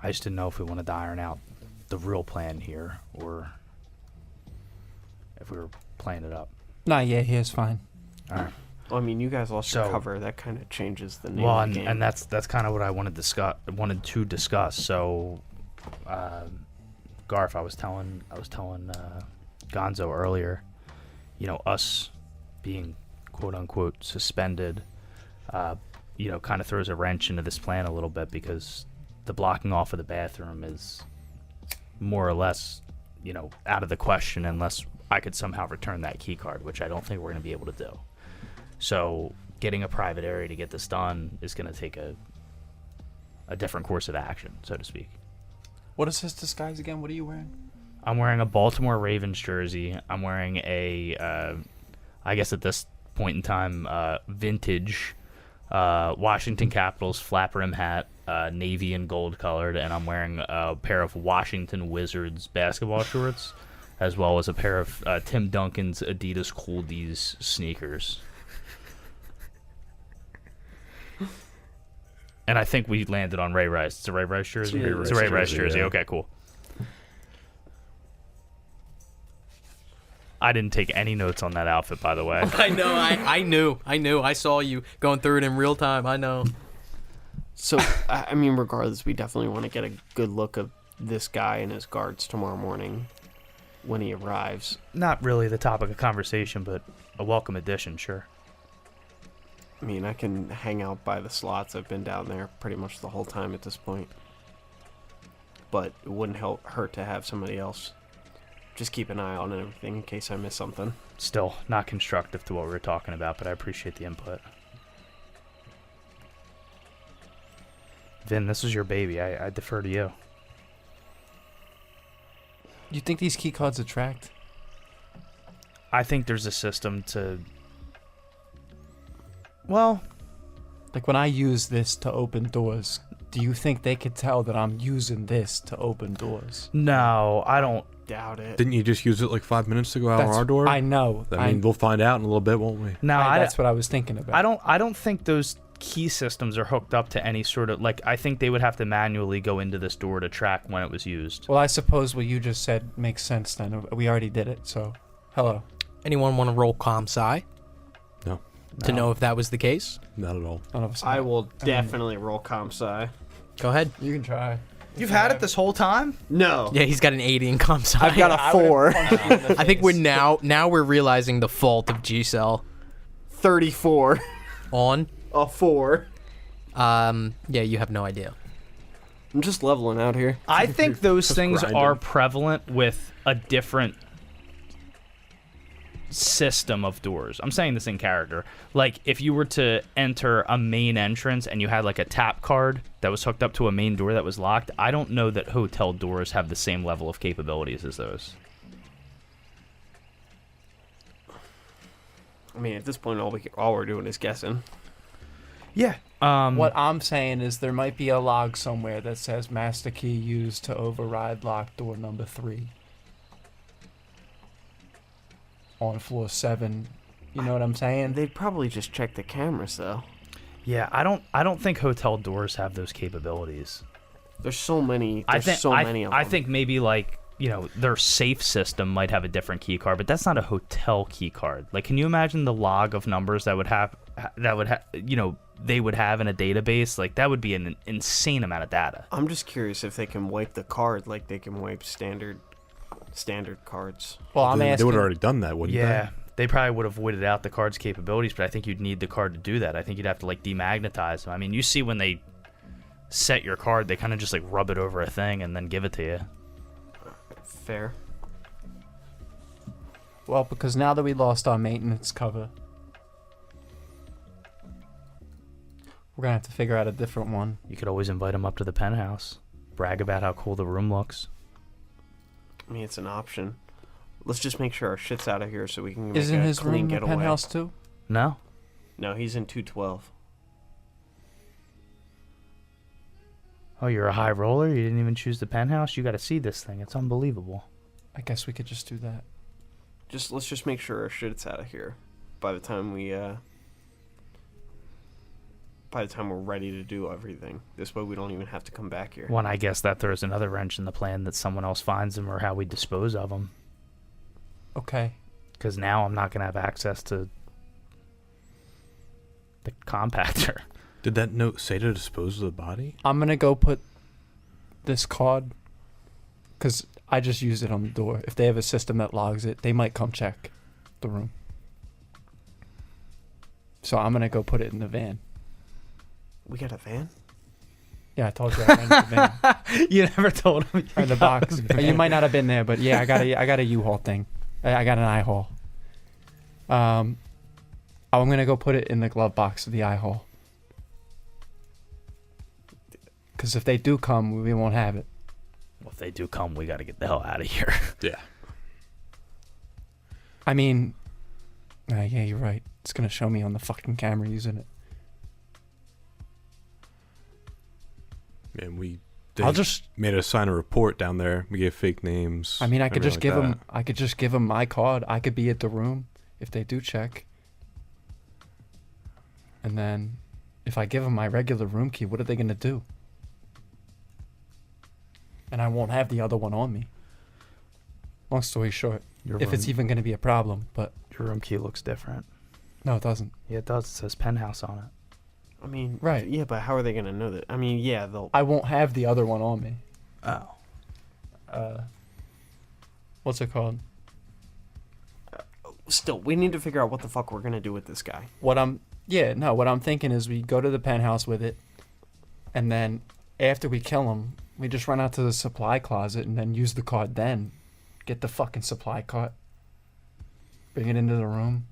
just didn't know if we wanted to iron out the real plan here, or if we were playing it up. Nah, yeah, here's fine. All right. Well, I mean, you guys lost your So- cover. That kind of changes the name Well, of the game. and that's kind of what I wanted to discuss. So, Garf, I was telling Gonzo earlier, us being quote unquote suspended, kind of throws a wrench into this plan a little bit, because the blocking off of the bathroom is more or less, out of the question unless I could somehow return that key card, which I don't think we're going to be able to do. So getting a private area to get this done is going to take a different course of action, so to speak. What is his disguise again? What are you wearing? I'm wearing a Baltimore Ravens jersey. I'm wearing a, I guess at this point in time, vintage Washington Capitals flat rim hat, navy and gold colored, and I'm wearing a pair of Washington Wizards basketball shorts, as well as a pair of Tim Duncan's Adidas Cool D's sneakers. And I think we landed on Ray Rice. It's a Ray Rice jersey? It's a Ray Rice jersey. Yeah. Okay, cool. I didn't take any notes on that outfit, by the way. I know. I knew. I saw you going through it in real time. I know. So, I mean, regardless, we definitely want to get a good look of this guy and his guards tomorrow morning when he arrives. Not really the topic of conversation, but a welcome addition, sure. I mean, I can hang out by the slots. I've been down there pretty much the whole time at this point. But it wouldn't hurt to have somebody else just keep an eye on everything in case I miss something. Still, not constructive to what we were talking about, but I appreciate the input. Vin, this is your baby. I defer to you. You think these key cards attract? I think there's a system to... Well... Like, when I use this to open doors, do you think they could tell that I'm using this to open doors? No, I don't... Doubt it. Didn't you just use it like 5 minutes ago out on our door? I know. I mean, we'll find out in a little bit, won't we? No, that's what I was thinking about. I don't think those key systems are hooked up to any sort of... Like, I think they would have to manually go into this door to track when it was used. Well, I suppose what you just said makes sense then. We already did it, so... Hello. Anyone want to roll ComSci No, to know if that was the case? not at all. None of us I have. will definitely roll ComSci. Go ahead. You can try. You've had it this whole time? No. Yeah, he's got an 80 in ComSci. I've got a 4. I think we're now we're realizing the fault of G-Cell 34. on. A 4. Yeah, you have no idea. I'm just leveling out here. I think those things grinding. are prevalent with a different system of doors. I'm saying this in character. Like, if you were to enter a main entrance and you had like a tap card that was hooked up to a main door that was locked, I don't know that hotel doors have the same level of capabilities as those. I mean, at this point, all we're doing is guessing. Yeah. What I'm saying is there might be a log somewhere that says master key used to override locked door number 3 on floor 7. You know what I'm saying? They'd probably just check the cameras, though. Yeah, I don't think hotel doors have those capabilities. There's so many. I There's think so many of them. I think maybe like, you know, their safe system might have a different key card, but that's not a hotel key card. Like, can you imagine the log of numbers that would have you know, they would have in a database? Like, that would be an insane amount of data. I'm just curious if they can wipe the card like they can wipe standard cards. Well, I'm They asking. would have already done that, wouldn't Yeah, they probably would have voided out the card's capabilities, but I think you'd need the card to do that. I think you'd have to like demagnetize them. I mean, you see when they set your card, they kind of just like rub it over a thing and then give it to you. Fair. Well, because now that we lost our maintenance cover, we're gonna have to figure out a different one. You could always invite them up to the penthouse, brag about how cool the room looks. I mean, it's an option. Let's just make sure our shit's out of here so we can make Isn't a his clean room the getaway. penthouse too? No? No, he's in 212. Oh, you're a high roller? You didn't even choose the penthouse? You got to see this thing. It's unbelievable. I guess we could just do that. Let's just make sure our shit's out of here by the time we're ready to do everything. This way we don't even have to come back here. One, I guess that throws another wrench in the plan that someone else finds them or how we dispose of them. Okay. Because now I'm not going to have access to the compactor. Did that note say to dispose of the body? I'm gonna go put this card, because I just use it on the door. If they have a system that logs it, they might come check the room. So I'm gonna go put it in the van. We got a van? Yeah, I told you I rented the van. You never told him. Or the box. You might not have been there, but yeah, I got a U-Haul thing. I got an I-Haul. I'm gonna go put it in the glove box of the I-Haul. Because if they do come, we won't have it. Well, if they do come, we got to get the hell out of here. Yeah. I mean, yeah, you're right. It's gonna show me on the fucking camera using it. And I'll just. made us sign a report down there. We gave fake names. I mean, I could just everything give like them. I could just give them my card. I could be at the room if they do check. And then, if I give them my regular room key, what are they gonna do? And I won't have the other one on me. Long story short, if it's even gonna be a problem, but Your room key looks different. no, it doesn't. Yeah, it does. It says penthouse on it. I mean, Right. Yeah, but how are they gonna know that? I mean, yeah, they'll. I won't have the other one on me. Oh. What's it called? Still, we need to figure out what the fuck we're gonna do with this guy. What I'm thinking is we go to the penthouse with it, and then after we kill him, we just run out to the supply closet and then use the card. Then get the fucking supply cart, bring it into the room.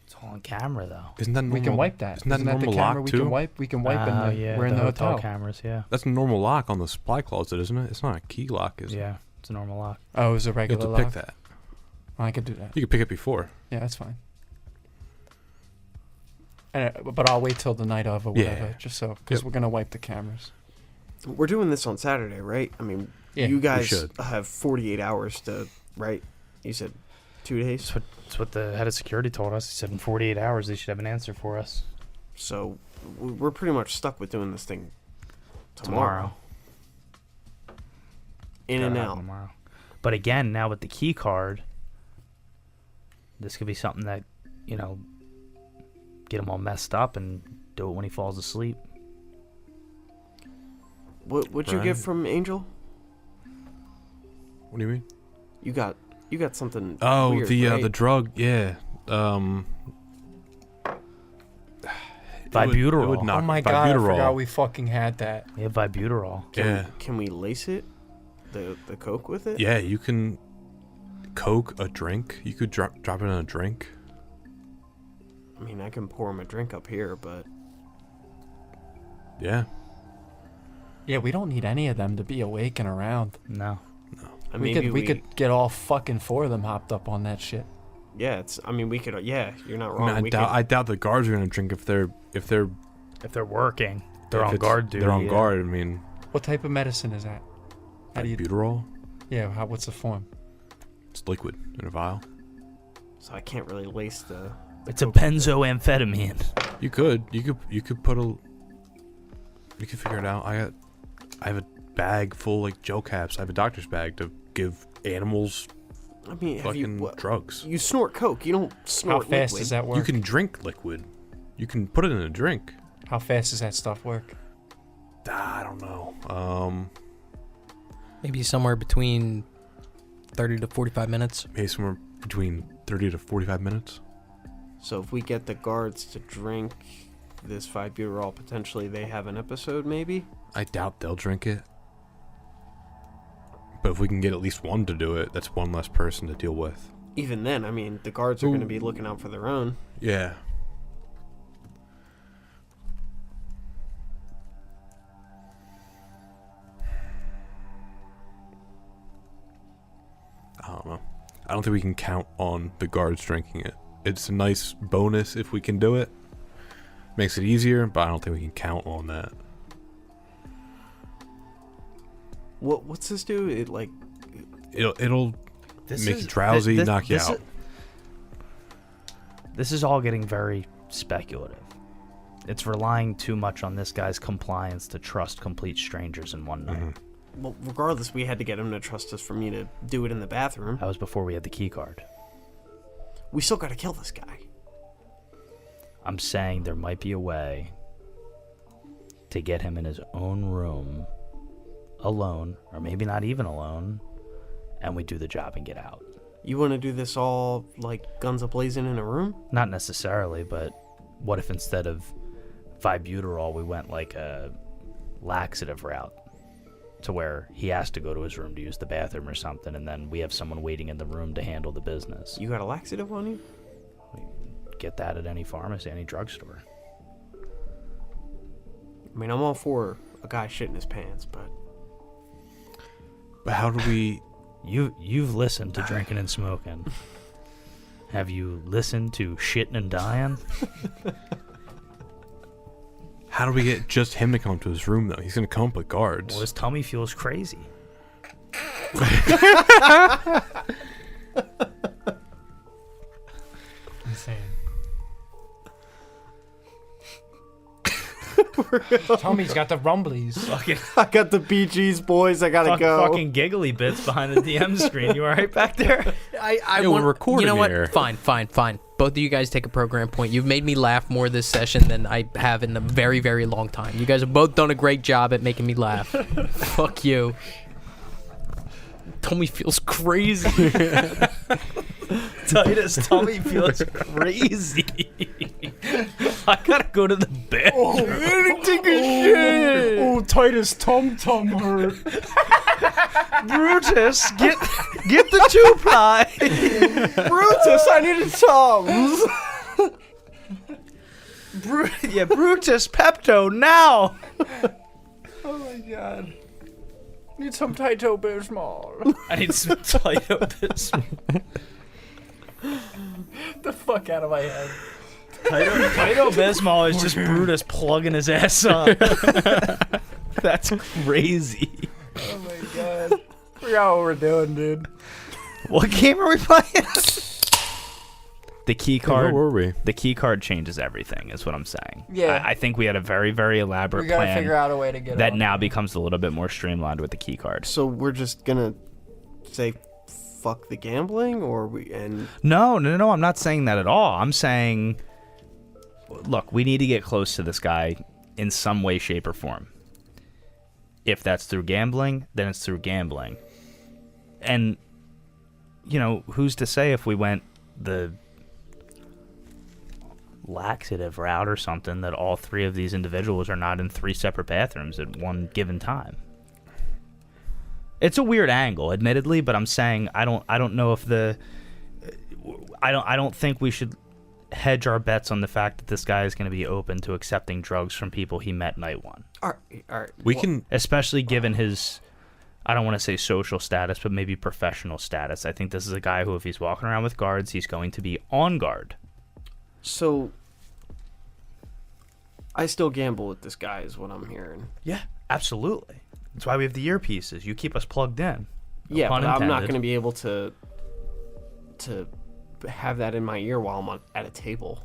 It's all on camera, though. Isn't that normal? We can wipe that. Isn't that Isn't that the normal camera lock we too? can wipe? We can wipe in the. Yeah, We're in the hotel. cameras, yeah. That's a normal lock on the supply closet, isn't it? It's not a key lock, is it? Yeah, it's a normal lock. Oh, it was a You have regular to lock. pick that. I could do that. You could pick it before. Yeah, that's fine. But I'll wait till the night of or whatever, Yeah. just so because Yep. we're gonna wipe the cameras. We're doing this on Saturday, right? I mean, Yeah, you we guys should. have 48 hours to, right? You said 2 days? That's what the head of security told us. He said in 48 hours they should have an answer for us. So we're pretty much stuck with doing this thing tomorrow. In Gotta and have out. tomorrow. But again, now with the key card, this could be something that, you know, get him all messed up and do it when he falls asleep. What'd you get Right. from Angel? What do you mean? You got something. Oh, weird, the right? drug. Yeah. Vibuterol. It would knock Oh my god, I Vibuterol. forgot we fucking had that. Yeah, Vibuterol. Yeah. Can we lace it, the coke with it? Yeah, you can. Coke a drink? You could drop it in a drink. I mean, I can pour him a drink up here, but Yeah. Yeah, we don't need any of them to be awake and around. No. We could get all fucking 4 of them hopped up on that shit. Yeah, we could. Yeah, you're not wrong. I mean, I doubt the guards are gonna drink if they're working. They're if on it's- guard duty. They're on yeah. guard. I mean, What type of medicine is that? How do you? Albuterol. Yeah. What's the form? It's liquid in a vial. So I can't really waste the. It's a benzoamphetamine. You could put a. You could figure it out. I have a bag full like gel caps. I have a doctor's bag to give animals I mean, fucking drugs. You snort coke. You don't How snort fast liquid. does that work? You can drink liquid. You can put it in a drink. How fast does that stuff work? I don't know. Maybe somewhere between 30 to 45 minutes. Maybe somewhere between 30 to 45 minutes. So if we get the guards to drink this 5-buterol, potentially they have an episode, maybe. I doubt they'll drink it. But if we can get at least one to do it, that's one less person to deal with. Even then, I mean, the guards are going to be looking out for their own. Yeah. I don't know. I don't think we can count on the guards drinking it. It's a nice bonus if we can do it. Makes it easier, but I don't think we can count on that. What's this do? It'll make you drowsy, knock you out. This is all getting very speculative. It's relying too much on this guy's compliance to trust complete strangers in one night. Mm-hmm. Well, regardless, we had to get him to trust us for me to do it in the bathroom. That was before we had the key card. We still got to kill this guy. I'm saying there might be a way to get him in his own room, alone, or maybe not even alone, and we do the job and get out. You want to do this all, like, guns a-blazing in a room? Not necessarily, but what if instead of 5-buterol, we went like a laxative route? To where he has to go to his room to use the bathroom or something, and then we have someone waiting in the room to handle the business. You got a laxative on you? Get that at any pharmacy, any drugstore. I mean, I'm all for a guy shitting his pants, but... But how do we... You've listened to drinking and smoking. Have you listened to shitting and dying? How do we get just him to come to his room, though? He's going to come up with guards. Well, his tummy feels crazy. Insane. Tommy's got the rumblies. Fucking, I got the BGs, boys. I gotta go. fucking giggly bits behind the DM screen. You all right back there? I Yo, want, we're recording you know what? here. Fine. Both of you guys take a program point. You've made me laugh more this session than I have in a very, very long time. You guys have both done a great job at making me laugh. Fuck you. Tummy feels crazy. Titus, tummy feels crazy. I gotta go to the bathroom. Take a shit. Oh, Titus, tum hurt. Brutus, get the 2-ply. Brutus, I need a Tums. Brutus, Pepto, now. Oh my god. Need some Taito Bismol. I need some Taito Bismol. The fuck out of my head. Taito Bismol is just Brutus plugging his ass up. That's crazy. Oh my god. Forgot what we're doing, dude. What game are we playing? The key card. Where were we? The key card changes everything, is what I'm saying. Yeah. I think we had a very, very elaborate We gotta plan figure out a way to get that on. now becomes a little bit more streamlined with the key card. So we're just gonna say fuck the gambling, or No, I'm not saying that at all. I'm saying, look, we need to get close to this guy in some way, shape, or form. If that's through gambling, then it's through gambling. And, who's to say if we went the laxative route or something that all 3 of these individuals are not in 3 separate bathrooms at one given time? It's a weird angle, admittedly, but I'm saying I don't know if I don't think we should hedge our bets on the fact that this guy is going to be open to accepting drugs from people he met night one. All right. We can. Especially given his, I don't want to say social status, but maybe professional status. I think this is a guy who, if he's walking around with guards, he's going to be on guard. So, I still gamble with this guy, is what I'm hearing. Yeah, absolutely. That's why we have the earpieces. You keep us plugged in. No Yeah, pun but I'm not intended. going to be able to have that in my ear while I'm at a table.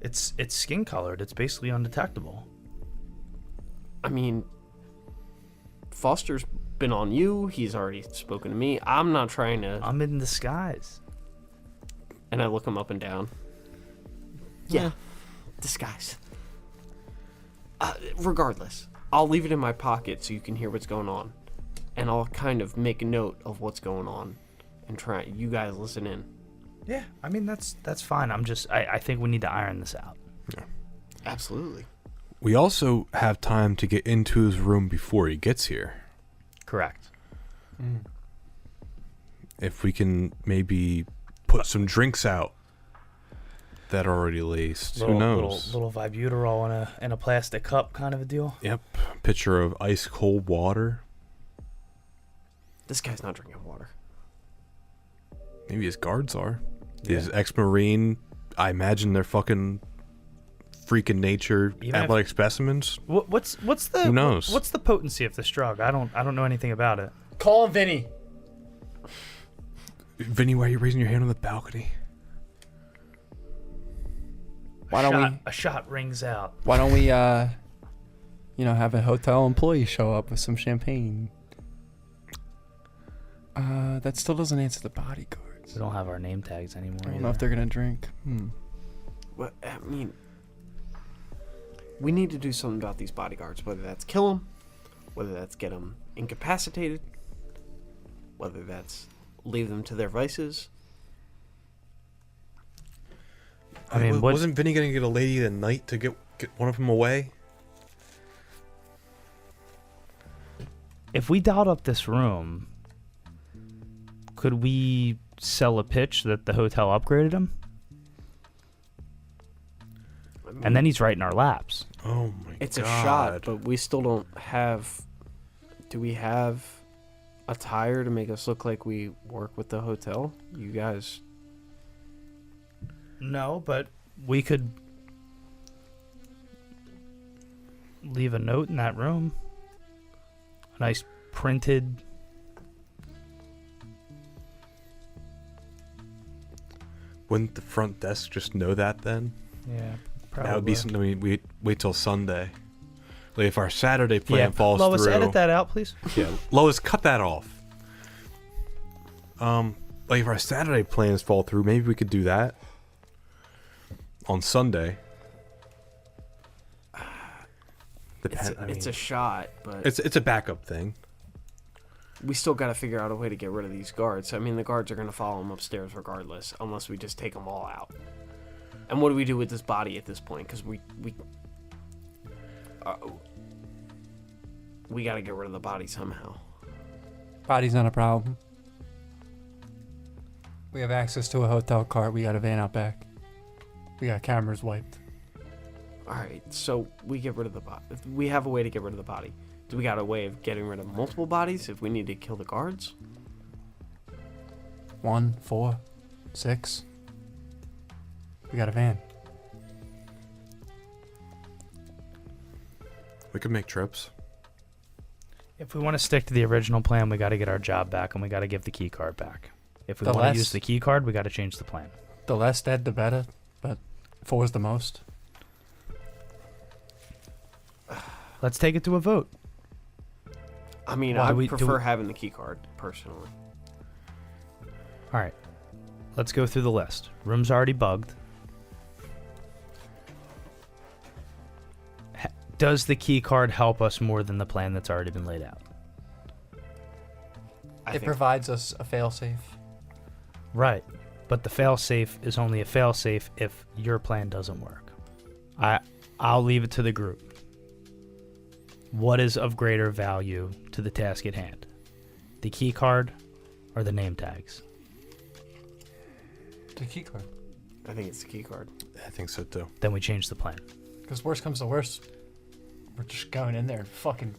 It's skin colored. It's basically undetectable. I mean, Foster's been on you. He's already spoken to me. I'm not trying to. I'm in disguise. And I look him up and down. Yeah, disguise. Regardless, I'll leave it in my pocket so you can hear what's going on, and I'll kind of make a note of what's going on, and try. You guys listen in. Yeah, I mean that's fine. I think we need to iron this out. Absolutely. We also have time to get into his room before he gets here. Correct. If we can maybe put some drinks out that are already laced. Who knows? Little Vibuterol in a plastic cup, kind of a deal. Yep. Pitcher of ice cold water. This guy's not drinking water. Maybe his guards are. Yeah. His ex-marine. I imagine they're fucking freaking nature Even athletic specimens. What's the Who knows? What's the potency of this drug? I don't know anything about it. Call him Vinny. Vinny, why are you raising your hand on the balcony? A shot rings out. Why don't we, have a hotel employee show up with some champagne? That still doesn't answer the bodyguards. We don't have our name tags anymore. I don't know if they're gonna drink. Well, I mean, we need to do something about these bodyguards. Whether that's kill them, whether that's get them incapacitated, whether that's leave them to their vices. I mean, wasn't Vinny gonna get a lady tonight to get one of them away? If we dialed up this room, could we sell a pitch that the hotel upgraded him? I mean, And then he's right in our laps. Oh my it's god. a shot, but we still don't have. Do we have attire to make us look like we work with the hotel? You guys. No, but we could leave a note in that room. A nice printed. Wouldn't the front desk just know that then? Yeah, probably. That would be something we wait till Sunday. Like if our Saturday plan falls Lois, through. edit that out, please. Yeah, Lois, cut that off. Like if our Saturday plans fall through, maybe we could do that on Sunday. It's a shot, but It's a backup thing. we still got to figure out a way to get rid of these guards. I mean, the guards are going to follow him upstairs regardless, unless we just take them all out. And what do we do with this body at this point? Because we got to get rid of the body somehow. Body's not a problem. We have access to a hotel cart. We got a van out back. We got cameras wiped. All right, so we get rid of the body. We have a way to get rid of the body. Do we got a way of getting rid of multiple bodies if we need to kill the guards? 1, 4, 6. We got a van. We could make trips. If we want to stick to the original plan, we got to get our job back and we got to give the key card back. If we The want to less- use the key card, we got to change the plan. The less dead, the better. But 4 is the most. Let's take it to a vote. I mean, Well, I do we- prefer having the key card, personally. All right. Let's go through the list. Room's already bugged. Does the key card help us more than the plan that's already been laid out? I It think provides us a failsafe. Right. But the failsafe is only a failsafe if your plan doesn't work. I'll leave it to the group. What is of greater value to the task at hand? the key card or the name tags? The key card. I think it's the key card. I think so too. Then we change the plan. Because worst comes to worst, we're just going in there and fucking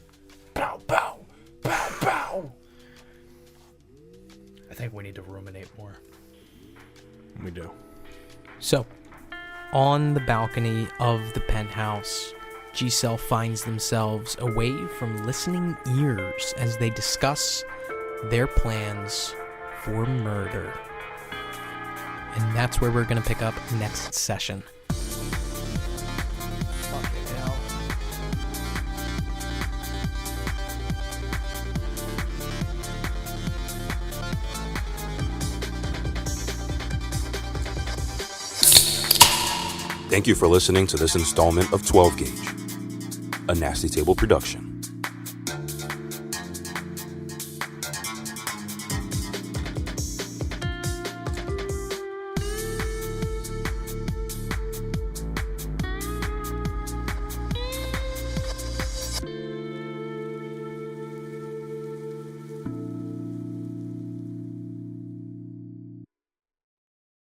bow, bow, bow, bow. I think we need to ruminate more. We do. So, on the balcony of the penthouse, G-Cell finds themselves away from listening ears as they discuss their plans for murder. And that's where we're going to pick up next session. Fucking hell. Thank you for listening to this installment of 12 Gauge, a Nasty Table production.